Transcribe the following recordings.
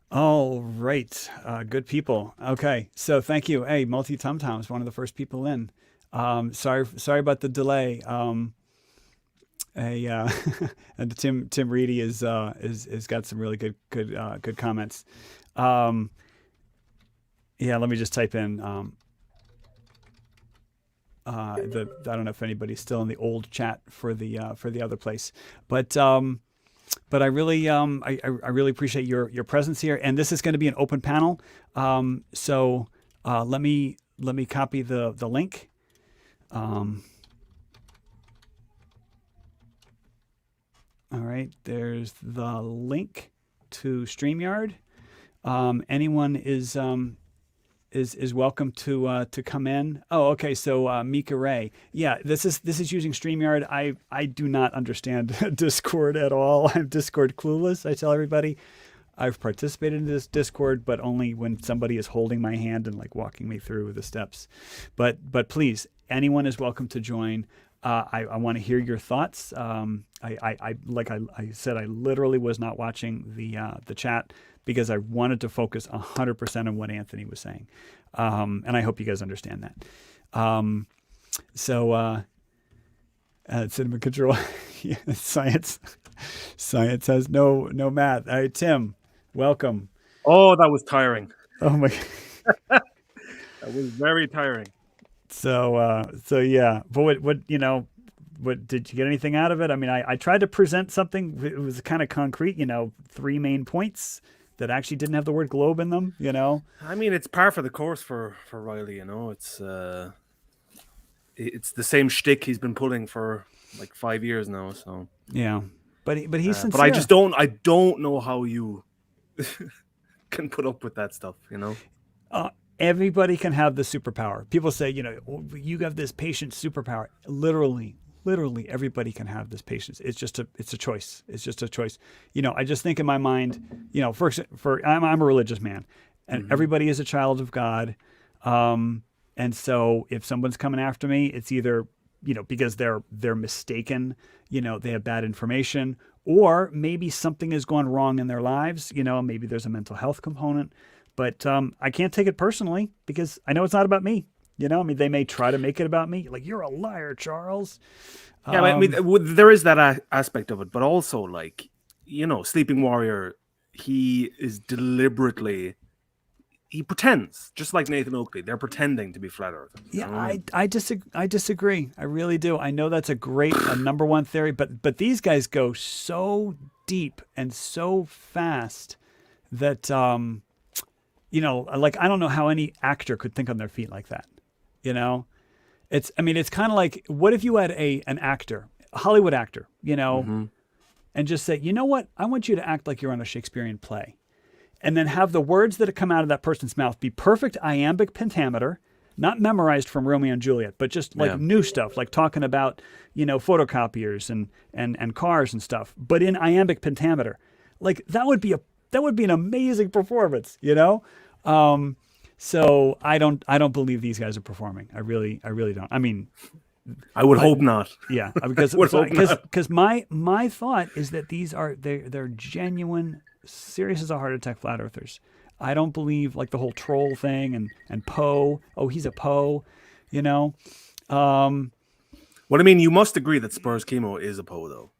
All right. Good people. Okay. So thank you. Hey, Multi Tum Tom's one of the first people in. Sorry about the delay. A and Tim Reedy is got some really good comments. Um, yeah, let me just type in the I don't know if anybody's still in the old chat for the other place, but but I really appreciate your presence here, and this is going to be an open panel. So let me copy the link. Um, all right, there's the link to StreamYard. Anyone is welcome to come in. Oh, okay. So Mika Ray, yeah, this is using StreamYard. I do not understand Discord at all. I'm Discord clueless. I tell everybody I've participated in this Discord, but only when somebody is holding my hand and like walking me through the steps. But please, anyone is welcome to join. I want to hear your thoughts. I said, I literally was not watching the chat because I wanted to focus 100% on what Anthony was saying. And I hope you guys understand that. So cinema control, yeah, science has no math. All right, Tim, welcome. Oh, that was tiring. Oh my. That was very tiring. So yeah, but what did you get anything out of it? I mean, I tried to present something. It was kind of concrete, three main points that actually didn't have the word globe in them. I mean, it's par for the course for Riley. It's the same shtick he's been pulling for like 5 years now. So yeah, but he's sincere. But I don't know how you can put up with that stuff. Everybody can have the superpower. People say, you have this patient superpower. Literally, everybody can have this patience. It's a choice. It's just a choice. I just think in my mind, I'm a religious man, and everybody is a child of God. And so if someone's coming after me, it's either, because they're mistaken, they have bad information, or maybe something has gone wrong in their lives. Maybe there's a mental health component. But I can't take it personally because I know it's not about me. I mean, they may try to make it about me. Like, you're a liar, Charles. Yeah, I mean, there is that aspect of it. But also, like, Sleeping Warrior, he is deliberately... He pretends, just like Nathan Oakley. They're pretending to be flat earthers. Yeah, I disagree. I really do. I know that's a great number one theory, but these guys go so deep and so fast that... like, I don't know how any actor could think on their feet like that. It's kind of like, what if you had an actor, a Hollywood actor, and just say, you know what? I want you to act like you're on a Shakespearean play, and then have the words that come out of that person's mouth be perfect iambic pentameter, not memorized from Romeo and Juliet, but just like new stuff, like talking about, photocopiers and cars and stuff, but in iambic pentameter. Like, that would be an amazing performance, So I don't believe these guys are performing. I really don't. I mean, I would hope not. Yeah, because my thought is that they're genuine, serious as a heart attack flat earthers. I don't believe like the whole troll thing and Poe. Oh, he's a Poe, What I mean, you must agree that Spurs Chemo is a Poe, though.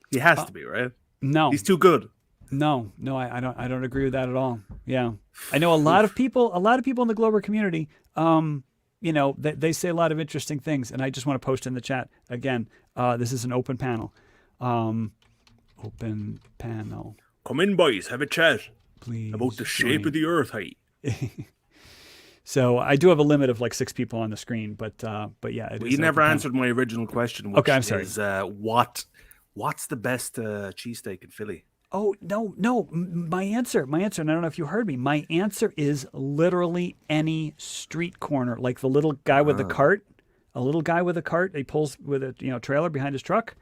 He has to be, right? No, he's too good. No, I don't agree with that at all. Yeah, I know a lot of people in the Glober community. They say a lot of interesting things, and I just want to post in the chat again. This is an open panel. Open panel. Come in, boys. Have a chat. Please. About the shape of the Earth, hey. So I do have a limit of like 6 people on the screen, but yeah, you never answered my original question. Which I'm sorry. Is what's the best cheesesteak in Philly? Oh, no. My answer, and I don't know if you heard me, my answer is literally any street corner, like the little guy with the cart, he pulls with a trailer behind his truck.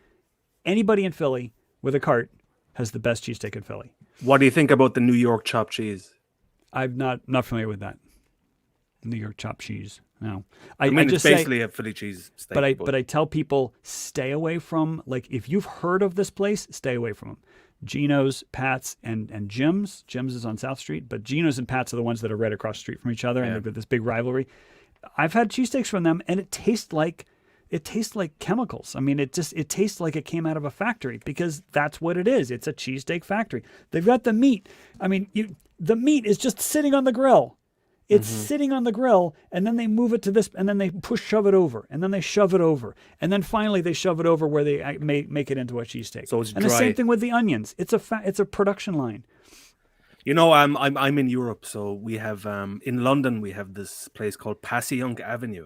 Anybody in Philly with a cart has the best cheesesteak in Philly. What do you think about the New York chopped cheese? I'm not familiar with that. New York chopped cheese. No, I mean, it's basically a Philly cheese steak. But I tell people, stay away from, like, if you've heard of this place, stay away from them. Geno's, Pat's, and Jim's. Jim's is on South Street, but Geno's and Pat's are the ones that are right across the street from each other, and they've got this big rivalry. I've had cheesesteaks from them, and it tastes like chemicals. I mean, it tastes like it came out of a factory, because that's what it is. It's a cheesesteak factory. They've got the meat. I mean, the meat is just sitting on the grill. It's sitting on the grill, and then they move it to this, and then they shove it over, and then they shove it over, and then finally they shove it over where they make it into a cheesesteak. So it's and dry. the same thing with the onions. It's a production line. You know, I'm in Europe, so we have in London we have this place called Passyunk Avenue.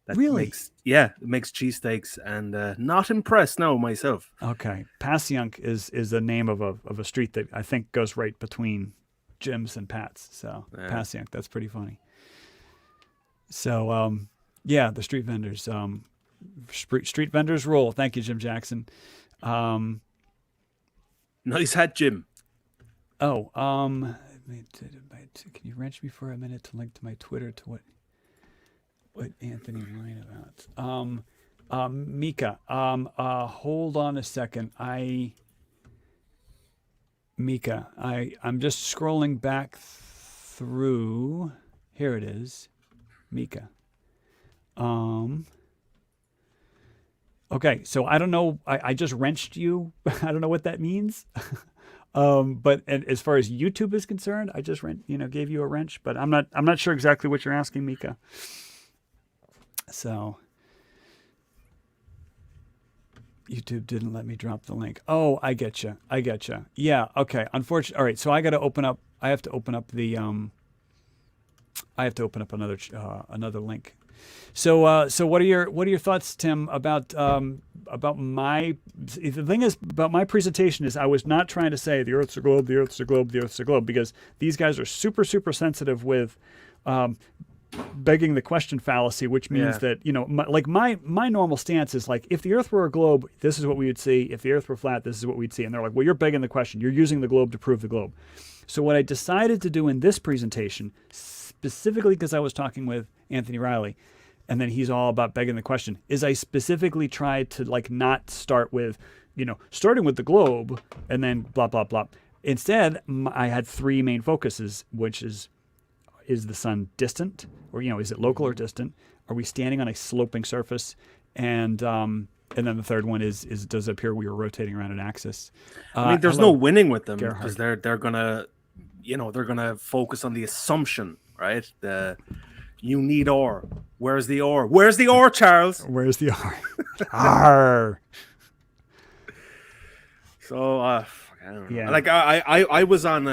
That Really? it makes cheesesteaks, and not impressed now myself. Okay, Passyunk is the name of a street that I think goes right between Jim's and Pat's. So Passyunk, that's pretty funny. So the street vendors, street vendors rule. Thank you, Jim Jackson. Nice hat, Jim. Oh, can you wrench me for a minute to link to my Twitter to what Anthony lied about? Mika, hold on a second. Mika, I'm just scrolling back through. Here it is, Mika. Okay, so I don't know. I just wrenched you. I don't know what that means. But as far as YouTube is concerned, I just gave you a wrench. But I'm not sure exactly what you're asking, Mika. So YouTube didn't let me drop the link. Oh, I get you. Yeah. Okay. Unfortunately. All right. So I got to open up. I have to open up the. I have to open up another link. So what are your thoughts, Tim, about my? The thing is about my presentation is I was not trying to say the Earth's a globe, the Earth's a globe, the Earth's a globe, because these guys are super sensitive with. Begging the question fallacy, which means that, my normal stance is like, if the Earth were a globe, this is what we would see. If the Earth were flat, this is what we'd see. And they're like, well, you're begging the question. You're using the globe to prove the globe. So what I decided to do in this presentation, specifically because I was talking with Anthony Riley, and then he's all about begging the question, is I specifically tried to not start with, starting with the globe and then blah, blah, blah. Instead, I had three main focuses, which is the sun distant, or is it local or distant? Are we standing on a sloping surface? And then the third one is does it appear we were rotating around an axis? I mean, there's no winning with them, Gerhard. because they're gonna focus on the assumption, right? You need ore. Where's the ore? Where's the ore, Charles? Where's the R? R. So I don't know. Yeah. Like I was on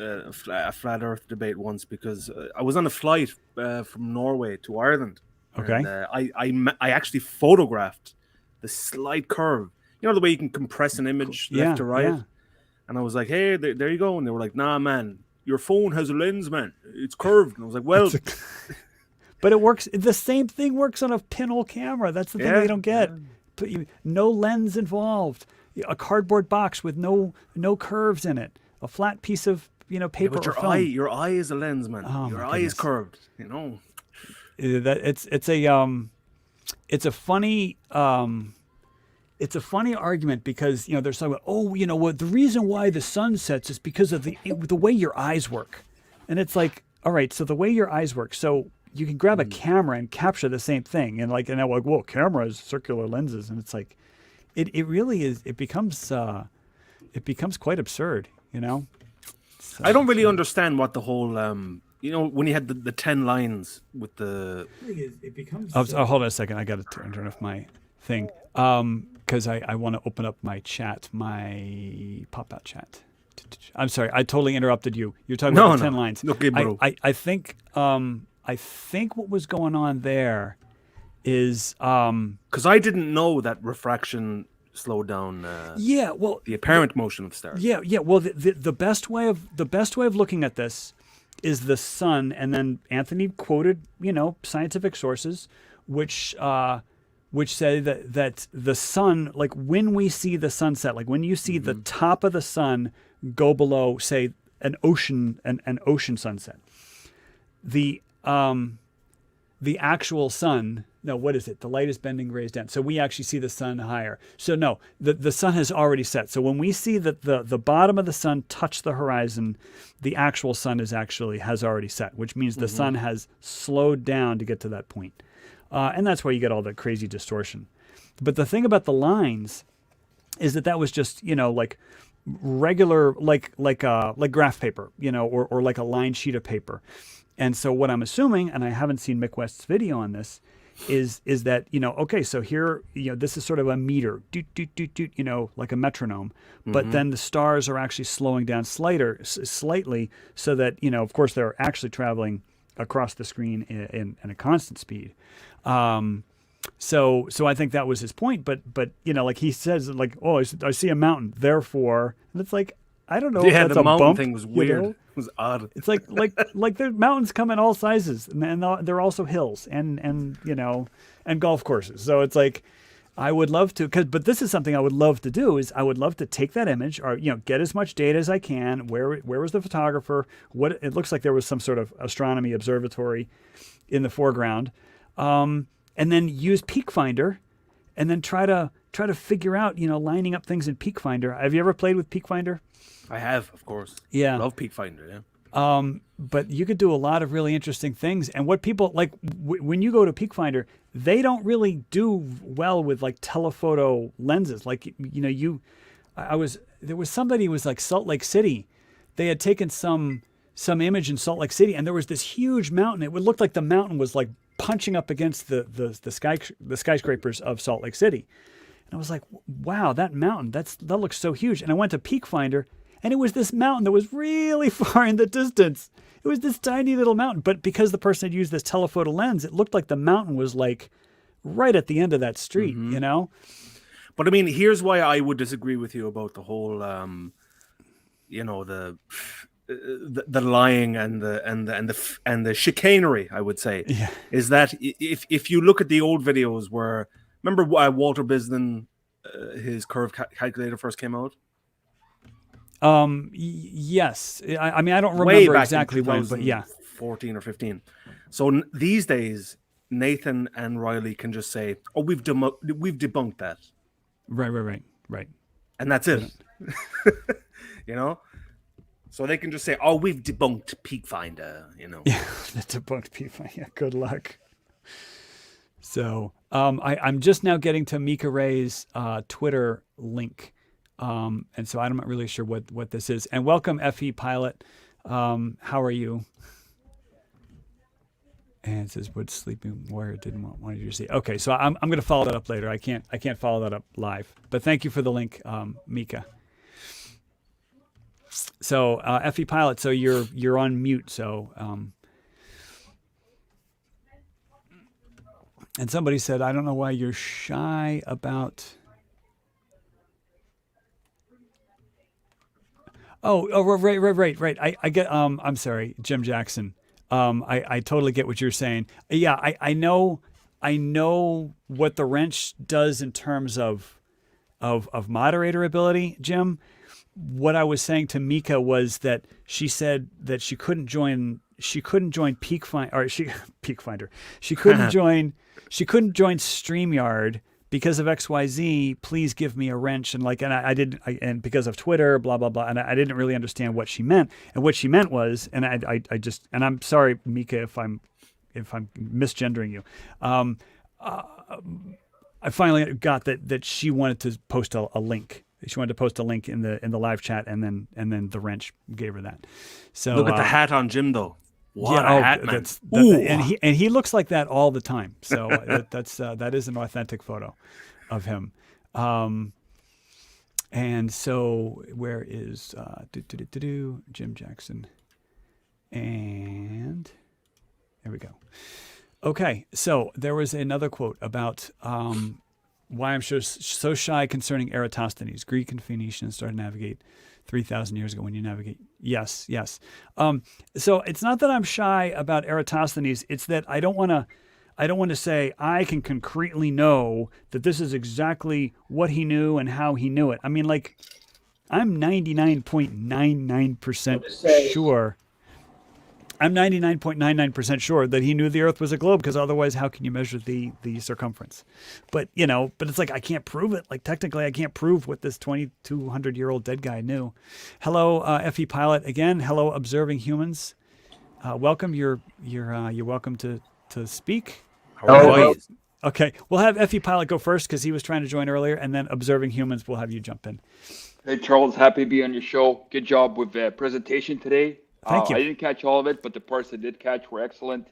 a flat Earth debate once, because I was on a flight from Norway to Ireland. Okay. And, I actually photographed the slight curve. You know the way you can compress an image left to right? Yeah. And I was like, hey, there you go. And they were like, nah, man, your phone has a lens, man. It's curved. And I was like, well... But it works. The same thing works on a pinhole camera. That's the thing they don't get. No lens involved. A cardboard box with no curves in it. A flat piece of paper but or film. your eye is a lens, man. Oh, your my eye is goodness. curved. It's a funny argument, because they're talking about the reason why the sun sets is because of the way your eyes work, and it's like, all right, so the way your eyes work, so you can grab a camera and capture the same thing, and they're like, well, cameras, circular lenses, and it's like, it really is. It becomes quite absurd, So, I don't really understand what the whole when you had the 10 lines with the... It becomes... hold on a second. I got to turn off my thing. Because I want to open up my chat, my pop-out chat. I'm sorry. I totally interrupted you. You're talking about the 10 lines. Okay, bro. I think what was going on there is... Because I didn't know that refraction slowed down the apparent motion of stars. Yeah. Well, the best way of looking at this is the sun, and then Anthony quoted scientific sources which say that the sun, like when we see the sunset, like when you see the top of the sun go below, say, an ocean sunset, the the actual sun. No, what is it? The light is bending rays down. So we actually see the sun higher. So no, the sun has already set. So when we see that the bottom of the sun touch the horizon, the actual sun has already set, which means the sun has slowed down to get to that point. And that's why you get all the crazy distortion. But the thing about the lines is that was just, like regular, like graph paper, or like a lined sheet of paper. And so what I'm assuming, and I haven't seen Mick West's video on this, is that, okay, so here, this is sort of a meter, doot, doot, doot, doot, like a metronome. But then the stars are actually slowing down slightly so that, of course, they're actually traveling across the screen in a constant speed. So I think that was his point. But like he says, like, oh, I see a mountain, therefore, and it's like, I don't know. Yeah, if that's the a mountain bump, thing was weird. It was odd. It's like there's mountains come in all sizes, and they're also hills and golf courses. So it's like, I would love to, but this is something I would love to do. Is I would love to take that image, or get as much data as I can. Where was the photographer? What it looks like there was some sort of astronomy observatory in the foreground, and then use Peak Finder, and then try to figure out lining up things in Peak Finder. Have you ever played with Peak Finder? I have, of course. Yeah. Love Peak Finder, yeah. But you could do a lot of really interesting things. And what people like when you go to Peak Finder, they don't really do well with like telephoto lenses. Like, there was somebody who was like Salt Lake City. They had taken some image in Salt Lake City, and there was this huge mountain. It would look like the mountain was like punching up against the skyscrapers of Salt Lake City. And I was like, wow, that mountain, that looks so huge. And I went to Peak Finder, and it was this mountain that was really far in the distance. It was this tiny little mountain. But because the person had used this telephoto lens, it looked like the mountain was like right at the end of that street, But I mean, here's why I would disagree with you about the whole, the lying and the chicanery. I would say is that if you look at the old videos where, remember Walter Bisden, his curve calculator first came out. Yes. I mean, I don't Way remember back exactly when, but yeah. 14 or 15. So these days, Nathan and Riley can just say, oh, we've debunked that. Right. And that's it. So they can just say, oh, we've debunked Peak Finder, Yeah, the debunked Peak Finder. Yeah, good luck. So I'm just now getting to Mika Ray's Twitter link. And so I'm not really sure what this is. And welcome, FE Pilot. How are you? And it says, "Would Sleeping Warrior didn't want you to see?" Okay, so I'm going to follow that up later. I can't follow that up live. But thank you for the link, Mika. So FE Pilot, so you're on mute. So and somebody said, "I don't know why you're shy about." Oh, right. I get. I'm sorry, Jim Jackson. I totally get what you're saying. Yeah, I know what the wrench does in terms of moderator ability, Jim. What I was saying to Mika was that she said that she couldn't join Peak Finder. She couldn't join StreamYard because of XYZ. Please give me a wrench. And I didn't, and because of Twitter, blah blah blah. And I didn't really understand what she meant. And what she meant was, and I'm sorry, Mika, if I'm misgendering you. I finally got that she wanted to post a link. She wanted to post a link in the live chat, and then the wrench gave her that. So look at the hat on Jim, though. What a hat, man. And he looks like that all the time. So that is an authentic photo of him. And so where is Jim Jackson? And there we go. Okay, so there was another quote about why I'm so shy concerning Eratosthenes. Greek and Phoenicians started to navigate 3,000 years ago when you navigate. Yes. So it's not that I'm shy about Eratosthenes. It's that I don't want to say I can concretely know that this is exactly what he knew and how he knew it. I mean, I'm 99.99% sure I'm 99.99% sure that he knew the Earth was a globe, because otherwise, how can you measure the circumference? But it's like I can't prove it. Like technically, I can't prove what this 2,200-year-old dead guy knew. Hello, FE Pilot again. Hello, observing humans. Welcome. You're welcome to speak. How are you? Okay, we'll have FE Pilot go first because he was trying to join earlier, and then observing humans, we'll have you jump in. Hey, Charles, happy to be on your show. Good job with the presentation today. Thank you. I didn't catch all of it, but the parts I did catch were excellent.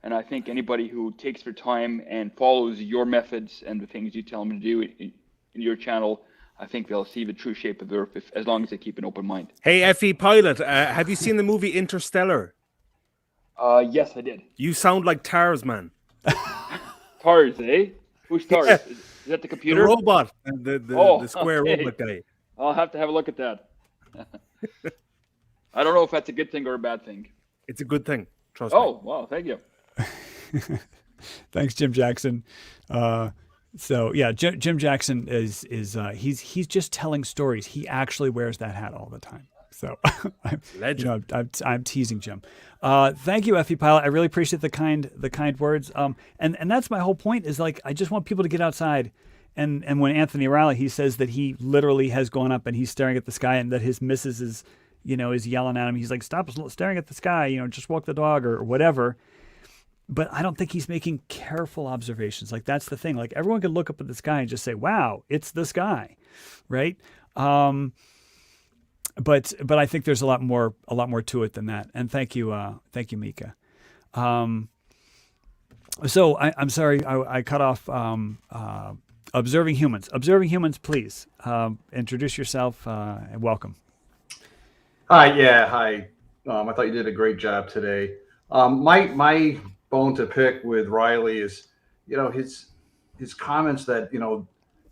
And I think anybody who takes their time and follows your methods and the things you tell them to do in your channel, I think they'll see the true shape of the Earth as long as they keep an open mind. Hey, FE Pilot, have you seen the movie Interstellar? Yes, I did. You sound like Tars, man. Tars, eh? Who's Tars? Yeah. Is that the computer? The robot, the square okay. robot guy. I'll have to have a look at that. I don't know if that's a good thing or a bad thing. It's a good thing. Trust me. Oh, wow, thank you. Thanks, Jim Jackson. So yeah, Jim Jackson is he's just telling stories. He actually wears that hat all the time. So Legend. I'm teasing Jim. Thank you, FE Pilot. I really appreciate the kind words. And that's my whole point, is like I just want people to get outside. And when Anthony Riley, he says that he literally has gone up and he's staring at the sky, and that his missus is yelling at him. He's like, stop staring at the sky, just walk the dog or whatever. But I don't think he's making careful observations. Like that's the thing. Like everyone could look up at the sky and just say, wow, it's the sky. Right. But I think there's a lot more to it than that. And thank you, Mika. So I'm sorry, I cut off observing humans. Observing humans, please introduce yourself and welcome. Hi, yeah, hi. I thought you did a great job today. My bone to pick with Riley is, his comments that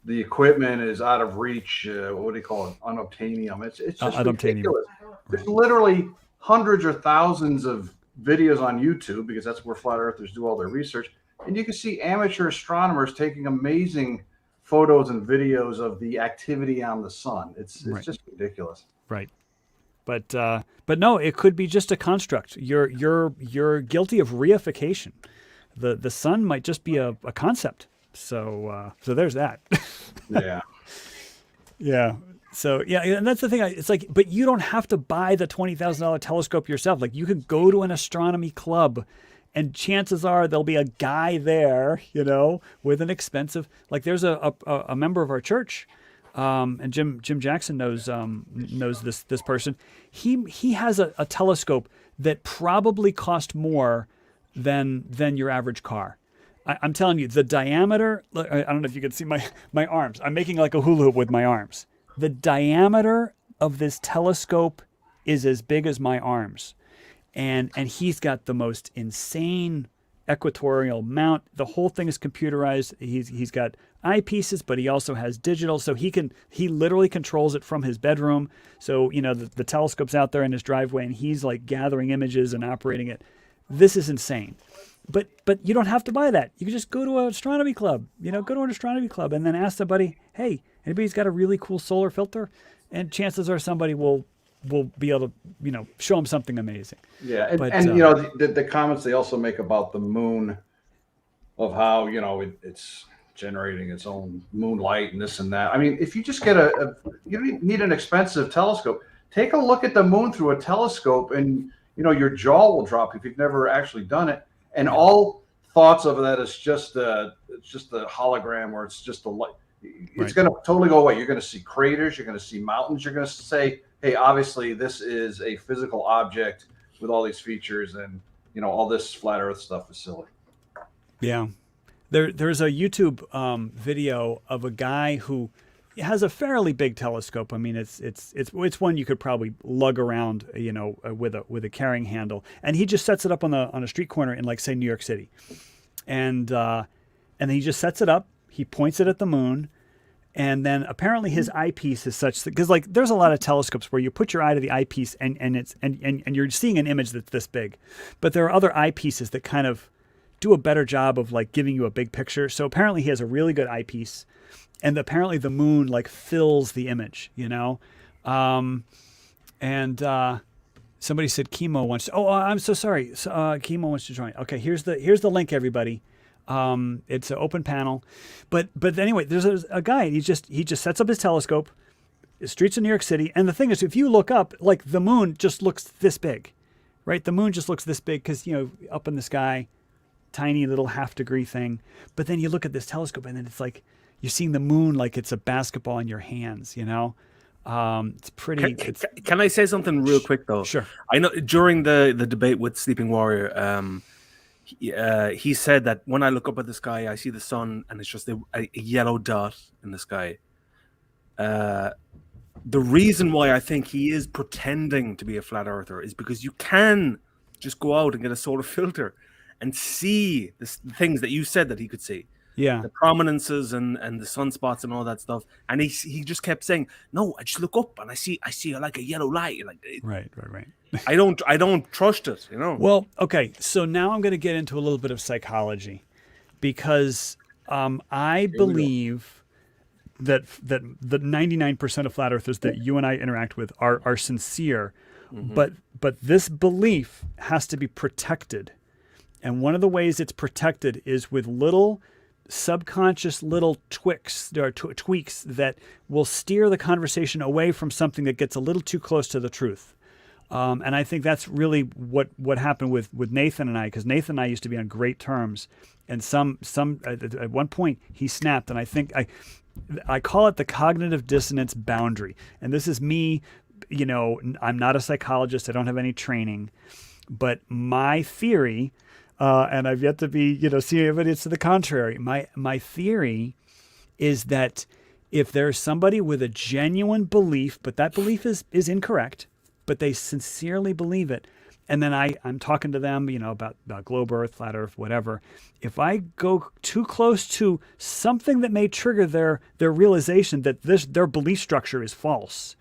the equipment is out of reach. What do you call it? Unobtainium. It's just ridiculous. There's literally hundreds or thousands of videos on YouTube, because that's where flat earthers do all their research, and you can see amateur astronomers taking amazing photos and videos of the activity on the sun. It's Right. just ridiculous. Right. But no, it could be just a construct. You're guilty of reification. The sun might just be a concept. So there's that. Yeah. Yeah. So yeah, and that's the thing. It's like, but you don't have to buy the $20,000 telescope yourself. Like you could go to an astronomy club, and chances are there'll be a guy there, with an expensive. Like there's a member of our church. And Jim Jackson knows this person. He has a telescope that probably cost more than your average car. I'm telling you, the diameter. I don't know if you can see my arms. I'm making like a hula hoop with my arms. The diameter of this telescope is as big as my arms, and he's got the most insane equatorial mount. The whole thing is computerized. He's got eyepieces, but he also has digital, so he literally controls it from his bedroom. So the telescope's out there in his driveway, and he's like gathering images and operating it. This is insane. But you don't have to buy that. You can just go to an astronomy club. Go to an astronomy club and then ask somebody, hey, anybody's got a really cool solar filter? And chances are somebody will be able to show them something amazing. Yeah, and the comments they also make about the moon, of how it's generating its own moonlight and this and that. I mean, if you just get you don't need an expensive telescope. Take a look at the moon through a telescope, and your jaw will drop if you've never actually done it. And all thoughts of that is just a hologram, or it's just a light. It's going to totally go away. You're going to see craters. You're going to see mountains. You're going to say, hey, obviously this is a physical object with all these features, and all this flat Earth stuff is silly. Yeah, there's a YouTube video of a guy who has a fairly big telescope. I mean, it's one you could probably lug around, with a carrying handle, and he just sets it up on a street corner in, like, say, New York City, and he just sets it up. He points it at the moon, and then apparently his eyepiece is such that, because like there's a lot of telescopes where you put your eye to the eyepiece and you're seeing an image that's this big, but there are other eyepieces that kind of do a better job of like giving you a big picture. So apparently he has a really good eyepiece, and apparently the moon like fills the image, Somebody said Chemo wants. Oh, I'm so sorry. So, Chemo wants to join. Okay, here's the link, everybody. It's an open panel, but anyway, there's a guy. He just sets up his telescope, streets of New York City, and the thing is, if you look up, like the moon just looks this big, right? The moon just looks this big because up in the sky, tiny little half-degree thing. But then you look at this telescope, and then it's like you're seeing the moon like it's a basketball in your hands. It's pretty. Can I say something real quick though? Sure. I know during the debate with Sleeping Warrior, he said that when I look up at the sky, I see the sun, and it's just a yellow dot in the sky. The reason why I think he is pretending to be a flat earther is because you can just go out and get a solar filter and see the things that you said that he could see. Yeah. The prominences and the sunspots and all that stuff. And he just kept saying, no, I just look up and I see like a yellow light. Like Right. I don't trust it, Well, okay. So now I'm going to get into a little bit of psychology because I believe that the 99% of flat earthers that you and I interact with are sincere, but this belief has to be protected. And one of the ways it's protected is with little subconscious little tweaks that will steer the conversation away from something that gets a little too close to the truth. And I think that's really what happened with Nathan and I, because Nathan and I used to be on great terms, and some at one point he snapped, and I think I call it the cognitive dissonance boundary. And this is me, I'm not a psychologist, I don't have any training, but my theory. And I've yet to be, see evidence to the contrary. My theory is that if there's somebody with a genuine belief, but that belief is incorrect, but they sincerely believe it, and then I'm talking to them, about globe Earth, flat Earth, whatever. If I go too close to something that may trigger their realization that their belief structure is false,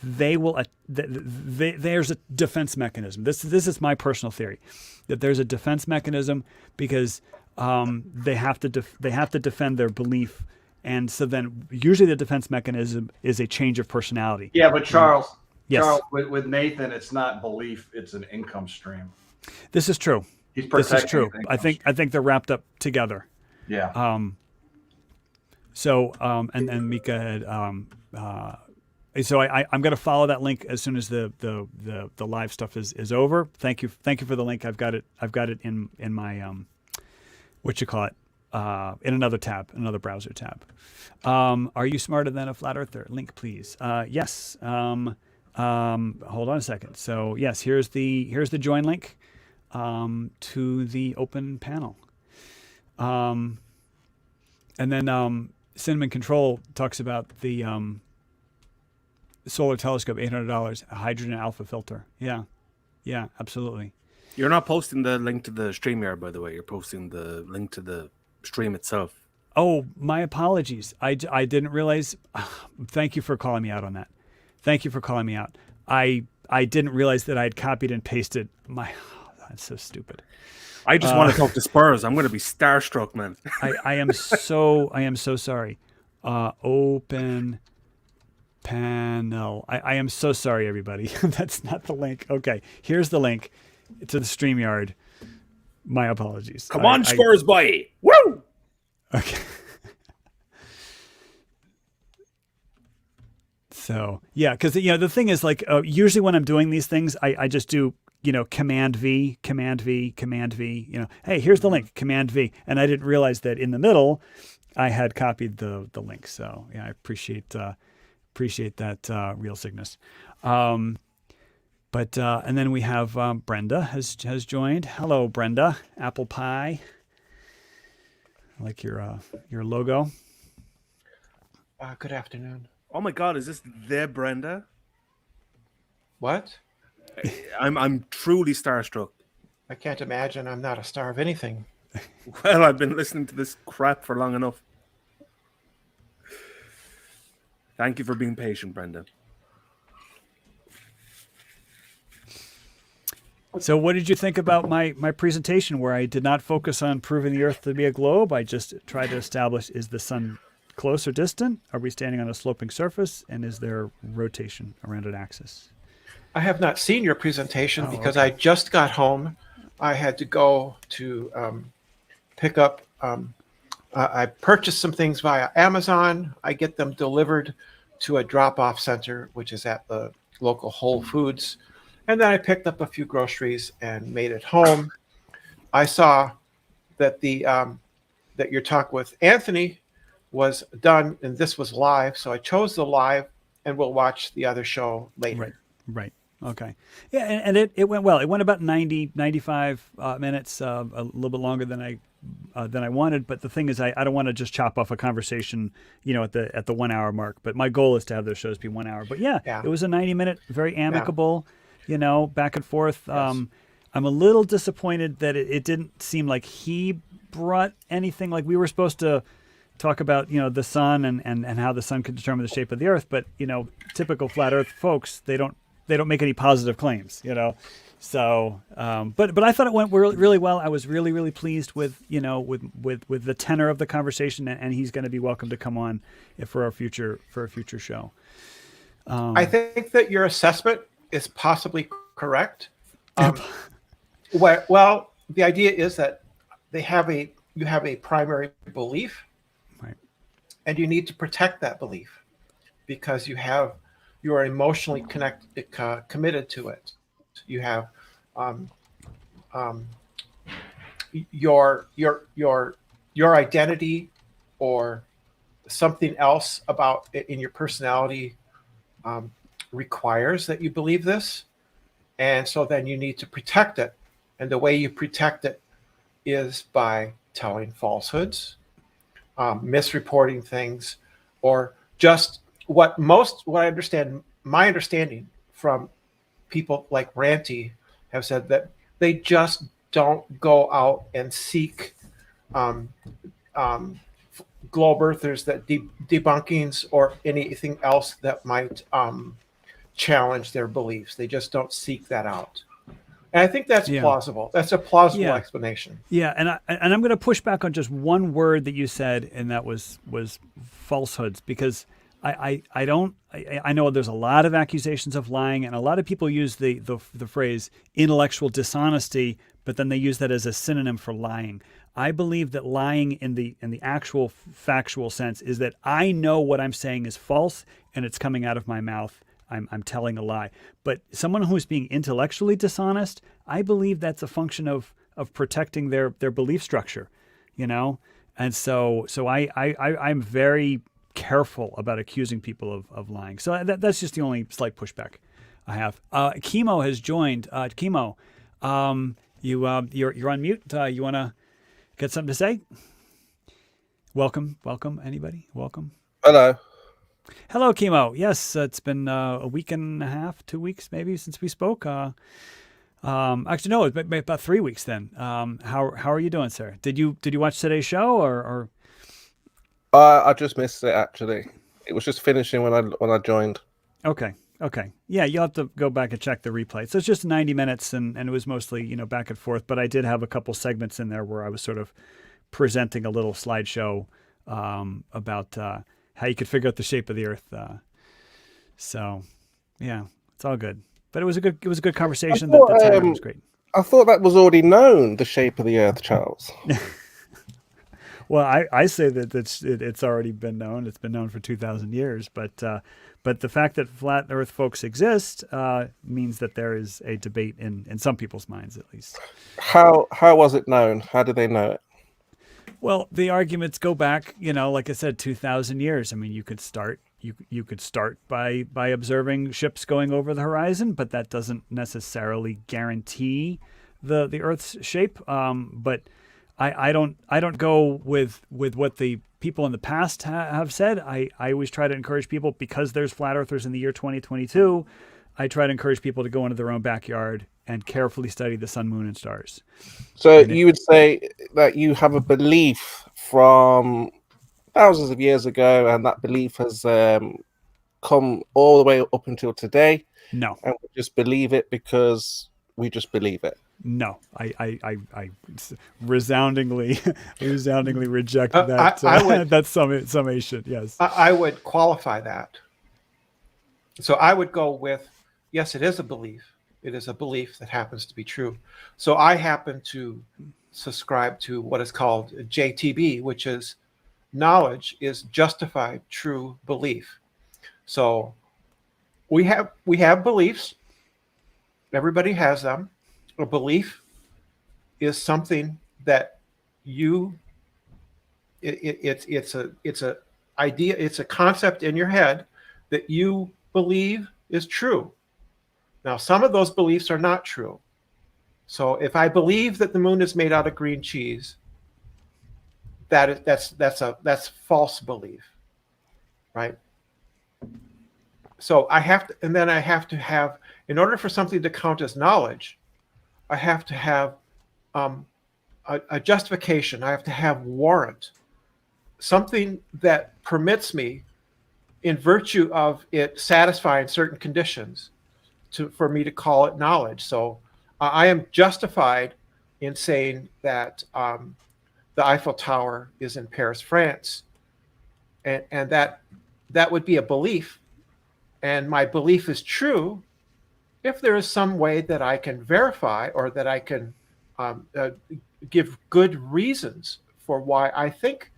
they will. There's a defense mechanism. This is my personal theory, that there's a defense mechanism because they have to defend their belief, and so then usually the defense mechanism is a change of personality. Yeah, but Charles, Yes. with Nathan, it's not belief; it's an income stream. This is true. He's protecting. This is true. his I think they're wrapped up together. Yeah. So and Mika had. So I'm going to follow that link as soon as the live stuff is over. Thank you for the link. I've got it in my in another tab, another browser tab. Are you smarter than a flat earther? Link, please. Yes. Hold on a second. So yes, here's the join link to the open panel. And then Cinnamon Control talks about the solar telescope, $800, a hydrogen alpha filter. Yeah, absolutely. You're not posting the link to the StreamYard, by the way. You're posting the link to the stream itself. Oh, my apologies. I didn't realize. Thank you for calling me out on that. Thank you for calling me out. I didn't realize that I had copied and pasted that's so stupid. I just want to talk to Spurs. I'm going to be starstruck, man. I am so sorry. Open panel. I am so sorry, everybody. That's not the link. Okay, here's the link to the StreamYard. My apologies. Come on, Spurs, boy! Woo! Okay. So yeah, because the thing is, like, usually when I'm doing these things, I just do Command V, Command V, Command V. Hey, here's the link, Command V, and I didn't realize that in the middle I had copied the link. So yeah, I appreciate that, Real Cygnus. But and then we have Brenda has joined. Hello, Brenda. Apple pie. I like your logo. Good afternoon. Oh my God, is this the Brenda? What? I'm truly starstruck. I can't imagine. I'm not a star of anything. Well, I've been listening to this crap for long enough. Thank you for being patient, Brenda. So what did you think about my presentation, where I did not focus on proving the Earth to be a globe? I just tried to establish, is the sun close or distant? Are we standing on a sloping surface? And is there rotation around an axis? I have not seen your presentation Oh, because okay. I just got home. I had to go to pick up. I purchased some things via Amazon. I get them delivered to a drop-off center, which is at the local Whole Foods. And then I picked up a few groceries and made it home. I saw that that your talk with Anthony was done, and this was live. So I chose the live, and we'll watch the other show later. Right. Right. Okay. Yeah, and it went well. It went about 90, 95 minutes, a little bit longer than I wanted. But the thing is, I don't want to just chop off a conversation, at the 1 hour mark. But my goal is to have those shows be 1 hour. But yeah. It was a 90-minute, very amicable, back and forth. Yes. I'm a little disappointed that it didn't seem like he brought anything. Like we were supposed to talk about, the sun and how the sun could determine the shape of the earth. But, typical flat earth folks, they don't make any positive claims, So, but I thought it went really well. I was really, really pleased with, with the tenor of the conversation, and he's going to be welcome to come on for a future show. I think that your assessment is possibly correct. Well, the idea is that you have a primary belief, right, and you need to protect that belief because you are emotionally committed to it. You have your identity or something else about in your personality requires that you believe this, and so then you need to protect it. And the way you protect it is by telling falsehoods, misreporting things, or just what I understand, my understanding from people like Ranty have said that they just don't go out and seek globe earthers that debunkings or anything else that might challenge their beliefs. They just don't seek that out. And I think that's plausible. That's a plausible explanation. Yeah, and I'm going to push back on just one word that you said, and that was falsehoods, because I know there's a lot of accusations of lying, and a lot of people use the phrase intellectual dishonesty, but then they use that as a synonym for lying. I believe that lying in the actual factual sense is that I know what I'm saying is false, and it's coming out of my mouth. I'm telling a lie. But someone who's being intellectually dishonest, I believe that's a function of protecting their belief structure, And so I'm very careful about accusing people of lying. So that's just the only slight pushback I have. Chemo has joined. Chemo, you're on mute. You want to get something to say? Welcome. Anybody? Welcome. Hello, Chemo. Yes, it's been a week and a half, 2 weeks maybe since we spoke. Actually, no, it's been about 3 weeks then. How are you doing, sir? Did you watch today's show or? I just missed it actually. It was just finishing when I joined. Okay. Yeah, you'll have to go back and check the replay. So it's just 90 minutes, and it was mostly back and forth. But I did have a couple segments in there where I was sort of presenting a little slideshow about how you could figure out the shape of the Earth. So, yeah, it's all good. But it was a good conversation. The time was great. I thought that was already known, the shape of the Earth, Charles. Well, I say that it's already been known. It's been known for 2,000 years. But the fact that flat Earth folks exist means that there is a debate in some people's minds, at least. How was it known? How did they know it? Well, the arguments go back, like I said, 2,000 years. I mean, you could start by observing ships going over the horizon, but that doesn't necessarily guarantee the Earth's shape. But I don't go with what the people in the past have said. I always try to encourage people, because there's flat earthers in the year 2022. I try to encourage people to go into their own backyard and carefully study the sun, moon, and stars. So you would say that you have a belief from thousands of years ago, and that belief has come all the way up until today. No, and we just believe it because we just believe it. No, I resoundingly reject that. I would, that summation. Yes, I would qualify that. So I would go with yes, it is a belief. It is a belief that happens to be true. So I happen to subscribe to what is called JTB, which is knowledge is justified true belief. So we have beliefs. Everybody has them. A belief is something that you it's a idea, it's a concept in your head that you believe is true. Now, some of those beliefs are not true. So if I believe that the moon is made out of green cheese, that's false belief, right? So I have to, and then I have to have, in order for something to count as knowledge, I have to have a justification. I have to have warrant, something that permits me, in virtue of it satisfying certain conditions, for me to call it knowledge. So I am justified in saying that the Eiffel Tower is in Paris, France, and that would be a belief, and my belief is true if there is some way that I can verify, or that I can give good reasons for why I think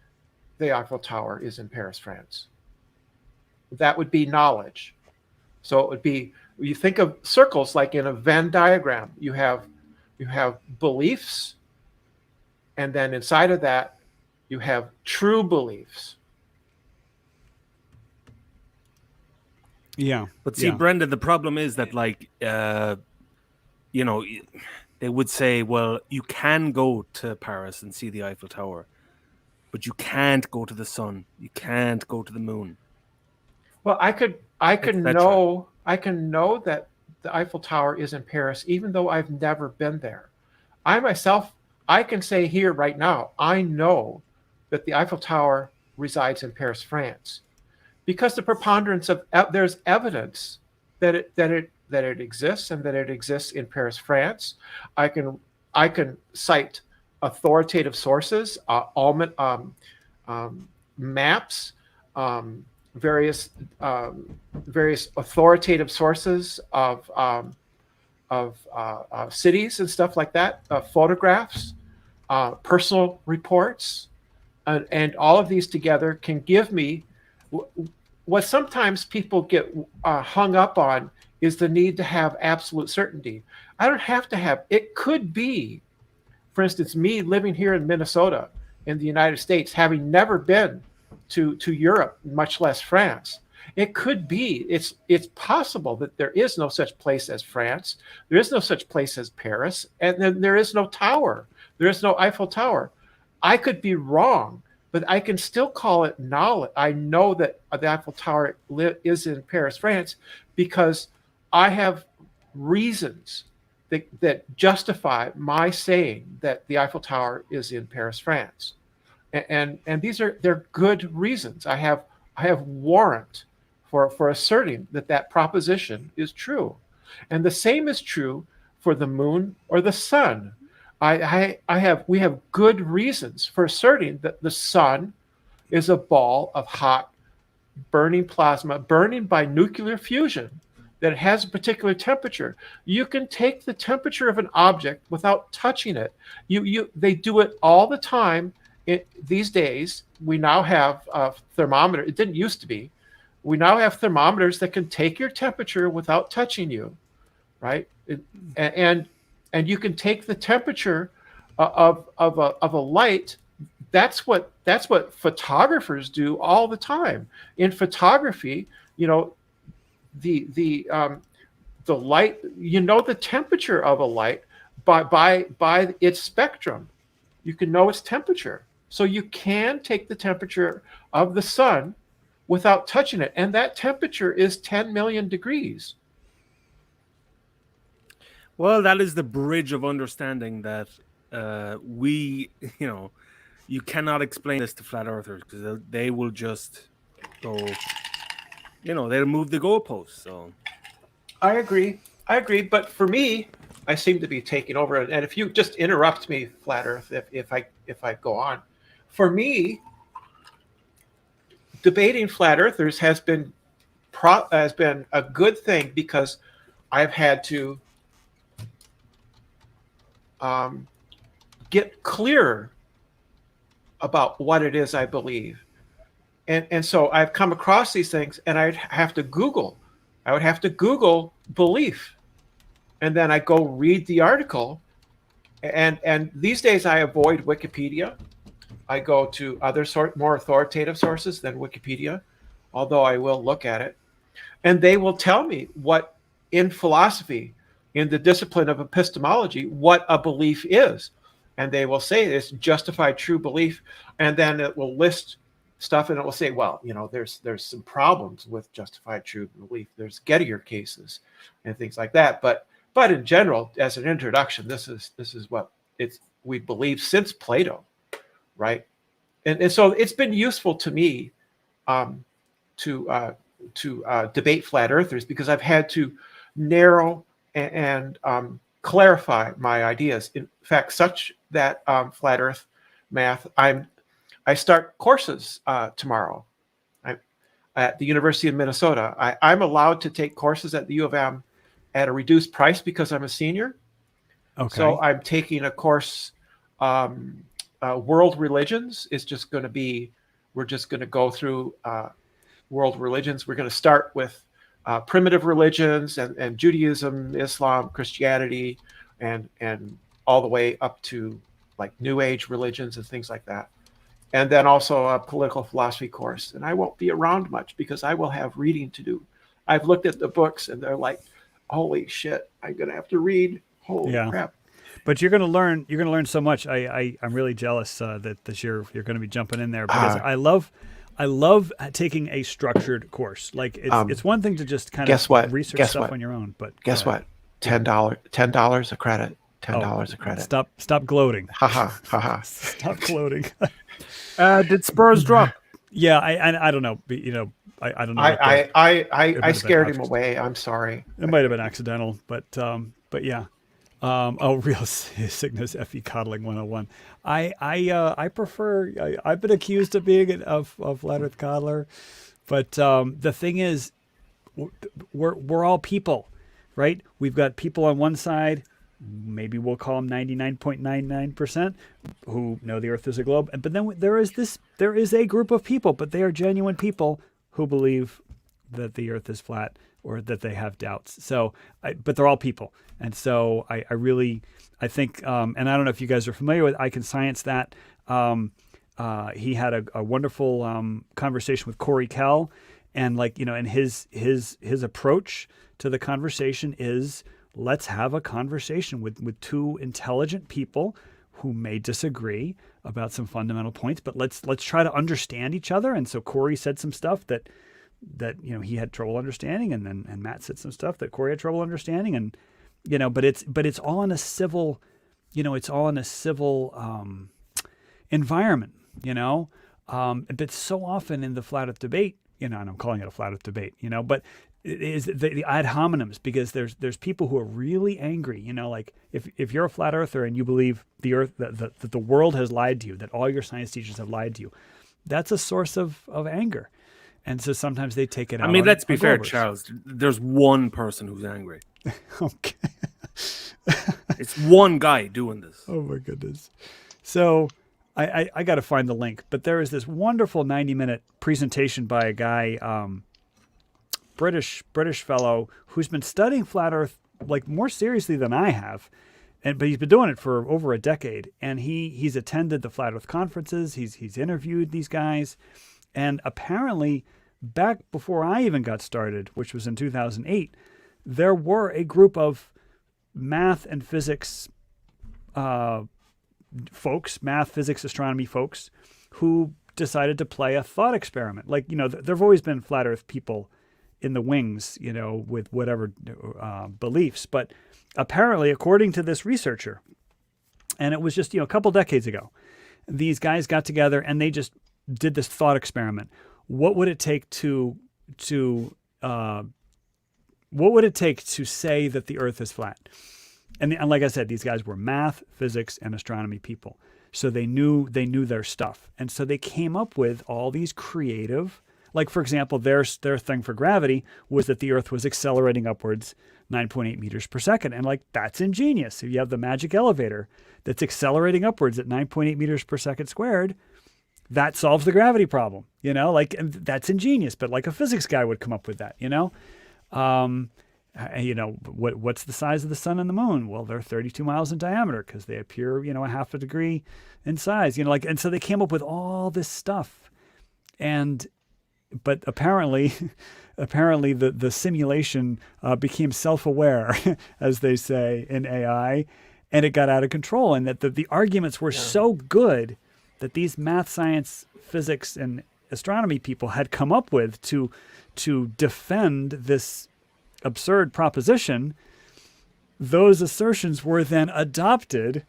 the Eiffel Tower is in Paris, France. That would be knowledge. So it would be, you think of circles like in a Venn diagram. You have beliefs, and then inside of that, you have true beliefs. Yeah. But see, Brendan, the problem is that, like, you know, they would say, well, you can go to Paris and see the Eiffel Tower, but you can't go to the sun. You can't go to the moon. Well, I can know that the Eiffel Tower is in Paris, even though I've never been there. I myself, I can say here right now, I know that the Eiffel Tower resides in Paris, France, because the preponderance of there's evidence that it exists, and that it exists in Paris, France. I can cite authoritative sources, maps, various authoritative sources of cities and stuff like that, photographs, personal reports, and all of these together can give me what sometimes people get hung up on is the need to have absolute certainty. I don't have to have. It could be, for instance, me living here in Minnesota in the United States, having never been to Europe, much less France. It could be, it's possible that there is no such place as France. There is no such place as Paris, and then there is no tower. There is no Eiffel Tower. I could be wrong, but I can still call it knowledge. I know that the Eiffel Tower is in Paris, France, because I have reasons that justify my saying that the Eiffel Tower is in Paris, France. And they're good reasons. I have warrant for asserting that proposition is true. And the same is true for the moon or the sun. We have good reasons for asserting that the sun is a ball of hot, burning plasma, burning by nuclear fusion, that has a particular temperature. You can take the temperature of an object without touching it. They do it all the time. These days, we now have a thermometer. It didn't used to be. We now have thermometers that can take your temperature without touching you, right? And you can take the temperature of a light. That's what photographers do all the time. In photography, the light, the temperature of a light by its spectrum. You can know its temperature. So you can take the temperature of the sun without touching it, and that temperature is 10 million degrees. Well, that is the bridge of understanding that you cannot explain this to flat earthers, because they will just go, they'll move the goalposts. So I agree. But for me, I seem to be taking over. And if you just interrupt me, flat earth, if I go on, for me, debating flat earthers has been a good thing, because I've had to get clearer about what it is I believe. And so I've come across these things, and I'd have to Google. I would have to Google belief, and then I go read the article. And these days I avoid Wikipedia. I go to other more authoritative sources than Wikipedia, although I will look at it. And they will tell me what, in philosophy, in the discipline of epistemology, what a belief is. And they will say it's justified true belief. And then it will list stuff, and it will say, well, there's some problems with justified true belief. There's Gettier cases and things like that. But in general, as an introduction, this is what we believe since Plato, right? And so it's been useful to me to debate flat earthers, because I've had to narrow and clarify my ideas. In fact, such that flat Earth math, I start courses tomorrow at the University of Minnesota. I'm allowed to take courses at the U of M at a reduced price because I'm a senior. Okay. So I'm taking a course, world religions. Is just going to be, we're just going to go through world religions. We're going to start with primitive religions and Judaism, Islam, Christianity, and all the way up to like New Age religions and things like that. And then also a political philosophy course. And I won't be around much because I will have reading to do. I've looked at the books and they're like, holy shit, I'm going to have to read. Holy crap. But you're going to learn. You're going to learn so much. I'm really jealous that this year you're going to be jumping in there, because I love taking a structured course. Like it's one thing to just kind of research stuff on your own. But guess what? $10 a credit. $10 a credit. Stop gloating. Ha. Stop gloating. Did Spurs drop? Yeah, I don't know. I don't know. I scared him away. I'm sorry. It might have been accidental, but yeah. Real sickness, FE coddling 101. I prefer. I've been accused of being a flat Earth coddler, but the thing is, we're all people, right? We've got people on one side. Maybe we'll call them 99.99% who know the Earth is a globe. But then there is a group of people, but they are genuine people who believe that the Earth is flat or that they have doubts. So, but they're all people. And so I think, and I don't know if you guys are familiar with I Can Science That. He had a wonderful conversation with Corey Kell, and and his approach to the conversation is, let's have a conversation with two intelligent people who may disagree about some fundamental points, but let's try to understand each other. And so Corey said some stuff that he had trouble understanding, and Matt said some stuff that Corey had trouble understanding, and but it's all in a civil, environment, but so often in the flat Earth debate, and I'm calling it a flat Earth debate, but is the ad hominems, because there's people who are really angry, like if you're a flat earther and you believe the Earth, that the world has lied to you, that all your science teachers have lied to you, that's a source of anger. And so sometimes they take it out. I mean, let's be fair, Glovers. Charles. There's one person who's angry. Okay. It's one guy doing this. Oh my goodness. So I got to find the link, but there is this wonderful 90-minute presentation by a guy, British fellow who's been studying flat Earth like more seriously than I have, but he's been doing it for over a decade. And he's attended the flat Earth conferences. He's interviewed these guys, and apparently back before I even got started, which was in 2008, there were a group of math and physics folks, math, physics, astronomy folks, who decided to play a thought experiment. Like, there've always been flat Earth people in the wings, with whatever beliefs. But apparently, according to this researcher, and it was just, a couple decades ago, these guys got together and they just did this thought experiment. What would it take to say that the Earth is flat? And like I said, these guys were math, physics, and astronomy people. So they knew their stuff. And so they came up with all these creative, like, for example, their thing for gravity was that the Earth was accelerating upwards, 9.8 meters per second. And like, that's ingenious. If you have the magic elevator that's accelerating upwards at 9.8 meters per second squared, that solves the gravity problem, you know, like, and that's ingenious, but like a physics guy would come up with that, you know? You know, what's the size of the sun and the moon? Well, they're 32 miles in diameter because they appear, you know, a half a degree in size, you know, like, and so they came up with all this stuff. But apparently the simulation became self-aware, as they say in AI, and it got out of control. And that the arguments were so good that these math, science, physics, and astronomy people had come up with to defend this absurd proposition. Those assertions were then adopted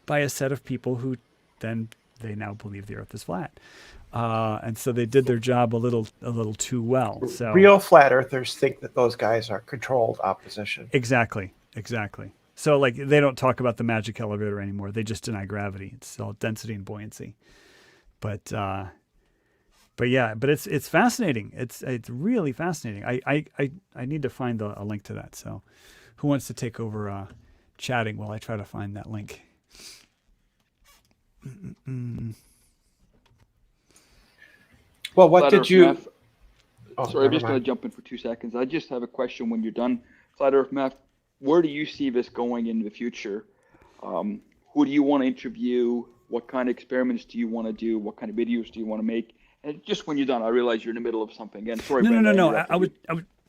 by a set of people who then they now believe the Earth is flat. And so they did their job a little too well. So real flat earthers think that those guys are controlled opposition. Exactly. So like they don't talk about the magic elevator anymore. They just deny gravity. It's all density and buoyancy. But yeah, but it's fascinating. It's really fascinating. I need to find a link to that. So who wants to take over chatting while I try to find that link? Well, what did you? Math. Sorry, I'm just going to jump in for 2 seconds. I just have a question when you're done. Flat Earth Math, where do you see this going in the future? Who do you want to interview? What kind of experiments do you want to do? What kind of videos do you want to make? And just when you're done, I realize you're in the middle of something. Again, sorry. No.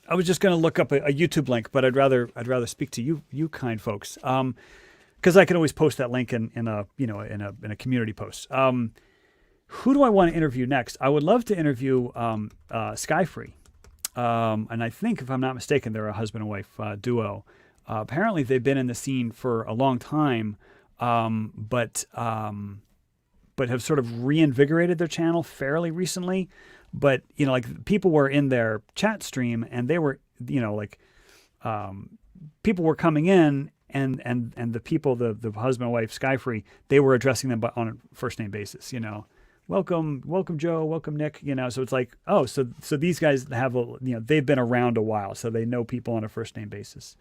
I was just going to look up a YouTube link, but I'd rather speak to you kind folks, because I can always post that link in a community post. Who do I want to interview next? I would love to interview Skyfree. And I think, if I'm not mistaken, they're a husband and wife duo. Apparently, they've been in the scene for a long time, but have sort of reinvigorated their channel fairly recently. But, you know, like people were in their chat stream and they were, you know, like people were coming in and the people, the husband and wife, Skyfree, they were addressing them on a first name basis, you know. Welcome Joe, welcome Nick, you know. So it's like, oh, so these guys have they've been around a while, so they know people on a first name basis.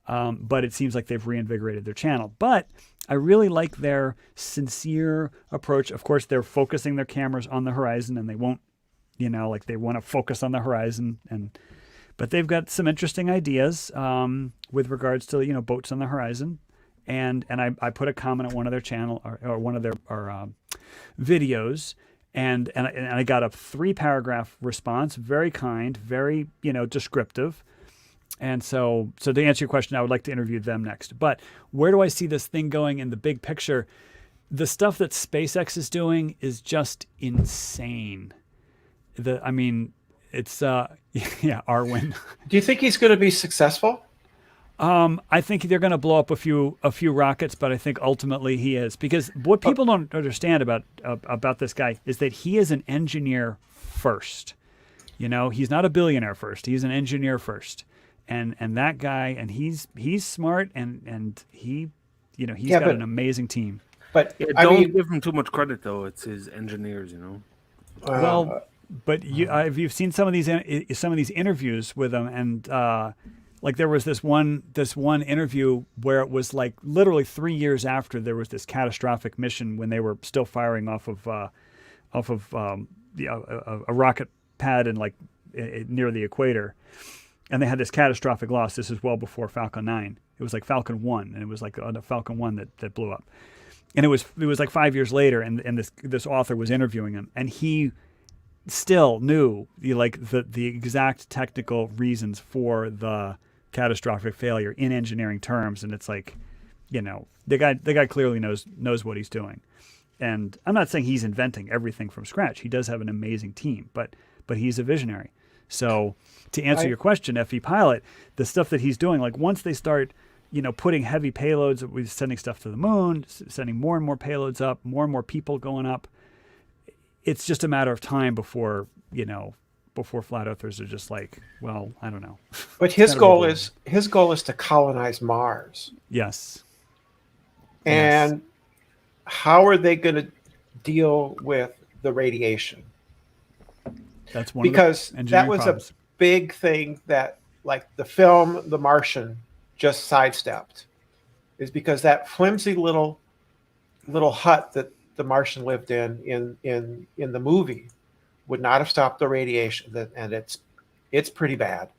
But it seems like they've reinvigorated their channel. But I really like their sincere approach. Of course, they're focusing their cameras on the horizon, and they won't, you know, like they want to focus on the horizon, but they've got some interesting ideas with regards to, you know, boats on the horizon. And I put a comment on one of their channel or one of their videos, and I got a 3-paragraph response, very kind, very, you know, descriptive. And so to answer your question, I would like to interview them next. But where do I see this thing going in the big picture? The stuff that SpaceX is doing is just insane. It's Arwen. Do you think he's going to be successful? I think they're going to blow up a few rockets, but I think ultimately he is, because what people don't understand about this guy is that he is an engineer first. You know, he's not a billionaire first. He's an engineer first, and that guy, and he's smart, and he, you know, he's got an amazing team. But don't give him too much credit, though. It's his engineers, you know. Well, but you've seen some of these interviews with him, and. Like there was this one interview where it was like literally 3 years after there was this catastrophic mission when they were still firing off of a rocket pad in like near the equator, and they had this catastrophic loss. This is well before Falcon 9. It was like Falcon 1, and it was like a Falcon 1 that blew up, and it was like 5 years later, and this author was interviewing him, and he still knew the exact technical reasons for the catastrophic failure in engineering terms. And it's like, you know, the guy clearly knows what he's doing. And I'm not saying he's inventing everything from scratch. He does have an amazing team, but he's a visionary. So to answer your question, FE Pilot, the stuff that he's doing, like once they start, you know, putting heavy payloads, we're sending stuff to the moon, sending more and more payloads up, more and more people going up. It's just a matter of time before flat earthers are just like, well, I don't know. But his goal is to colonize Mars. Yes. And how are they going to deal with the radiation? That's one because of the that was problems. a big thing that like the film The Martian just sidestepped is because that flimsy little hut that the Martian lived in the movie would not have stopped the radiation. And it's pretty bad.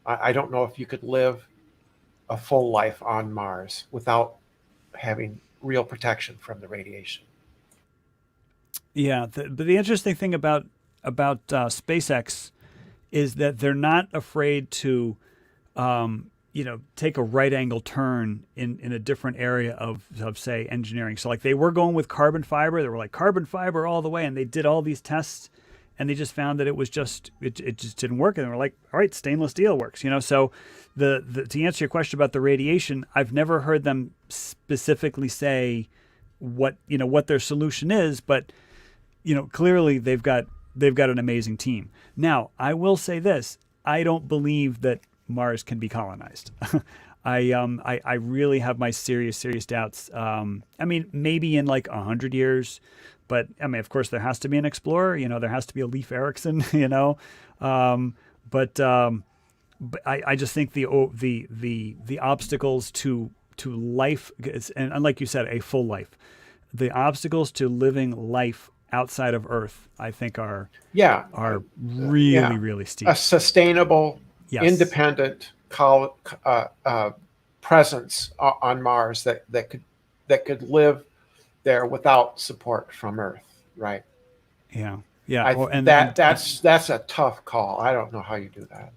I don't know if you could live a full life on Mars without having real protection from the radiation. Yeah, but the interesting thing about SpaceX is that they're not afraid to, take a right angle turn in a different area of say engineering. So like they were going with carbon fiber. They were like carbon fiber all the way, and they did all these tests, and they just found that it just didn't work. And they were like, all right, stainless steel works. So the to answer your question about the radiation, I've never heard them specifically say what their solution is, but clearly they've got an amazing team. Now, I will say this: I don't believe that Mars can be colonized. I really have my serious doubts. I mean, maybe in like 100 years, but I mean, of course, there has to be an explorer. There has to be a Leif Erikson. But I just think the obstacles to life, and like you said, a full life, the obstacles to living life outside of Earth, I think are really steep. A sustainable, yes. independent presence on Mars that could live there without support from Earth, right? Yeah. That's a tough call. I don't know how you do that.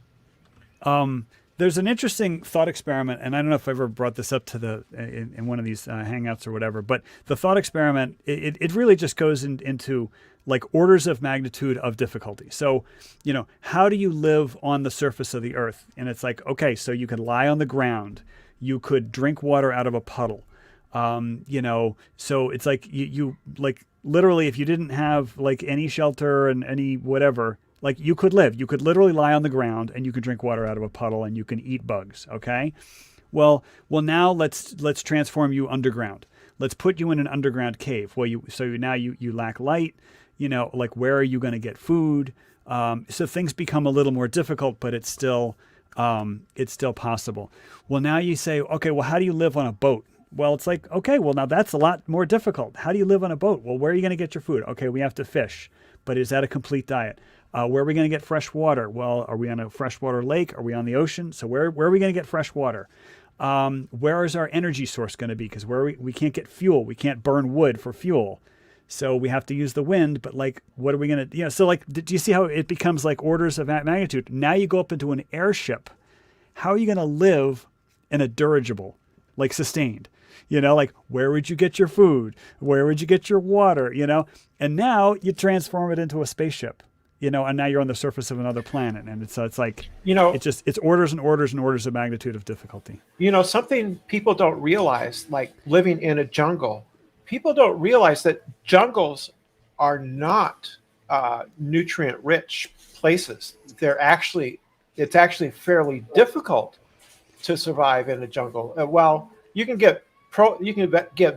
There's an interesting thought experiment, and I don't know if I ever brought this up to in one of these hangouts or whatever, but the thought experiment, it really just goes into like orders of magnitude of difficulty. So, how do you live on the surface of the Earth? And it's like, okay, so you could lie on the ground, you could drink water out of a puddle, so it's like you like literally if you didn't have like any shelter and any whatever, like you could literally lie on the ground and you could drink water out of a puddle and you can eat bugs. Okay. Well, now let's transform you underground. Let's put you in an underground cave. Well, now you lack light, like where are you going to get food? So things become a little more difficult, but it's still possible. Well, now you say, okay, well, how do you live on a boat? Well, it's like, okay, well, now that's a lot more difficult. How do you live on a boat? Well, where are you going to get your food? Okay, we have to fish, but is that a complete diet? Where are we going to get fresh water? Well, are we on a freshwater lake? Are we on the ocean? So where are we going to get fresh water? Where is our energy source going to be? Because we can't get fuel. We can't burn wood for fuel. So we have to use the wind, but like, what are we going to, so like, do you see how it becomes like orders of magnitude? Now you go up into an airship. How are you going to live in a dirigible, like sustained? Like where would you get your food? Where would you get your water? And now you transform it into a spaceship, and now you're on the surface of another planet. And it's like, it's orders and orders and orders of magnitude of difficulty. Something people don't realize, like living in a jungle, people don't realize that jungles are not nutrient rich places. It's actually fairly difficult to survive in a jungle. Well, you can get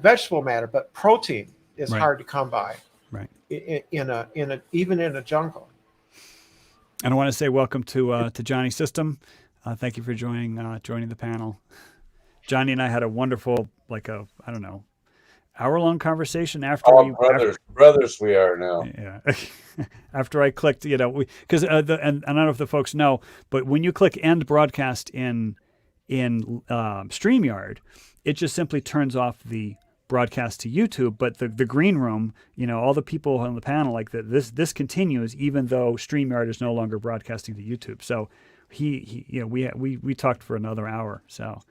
vegetable matter, but protein is hard to come by. Right. Even in a jungle. And I want to say welcome to Johnny System. Thank you for joining the panel. Johnny and I had a wonderful, hour-long conversation after brothers we are now. Yeah. After I clicked, because and I don't know if the folks know, but when you click end broadcast in StreamYard, it just simply turns off the broadcast to YouTube. But the green room, all the people on the panel, like this continues even though StreamYard is no longer broadcasting to YouTube. So we talked for another hour. So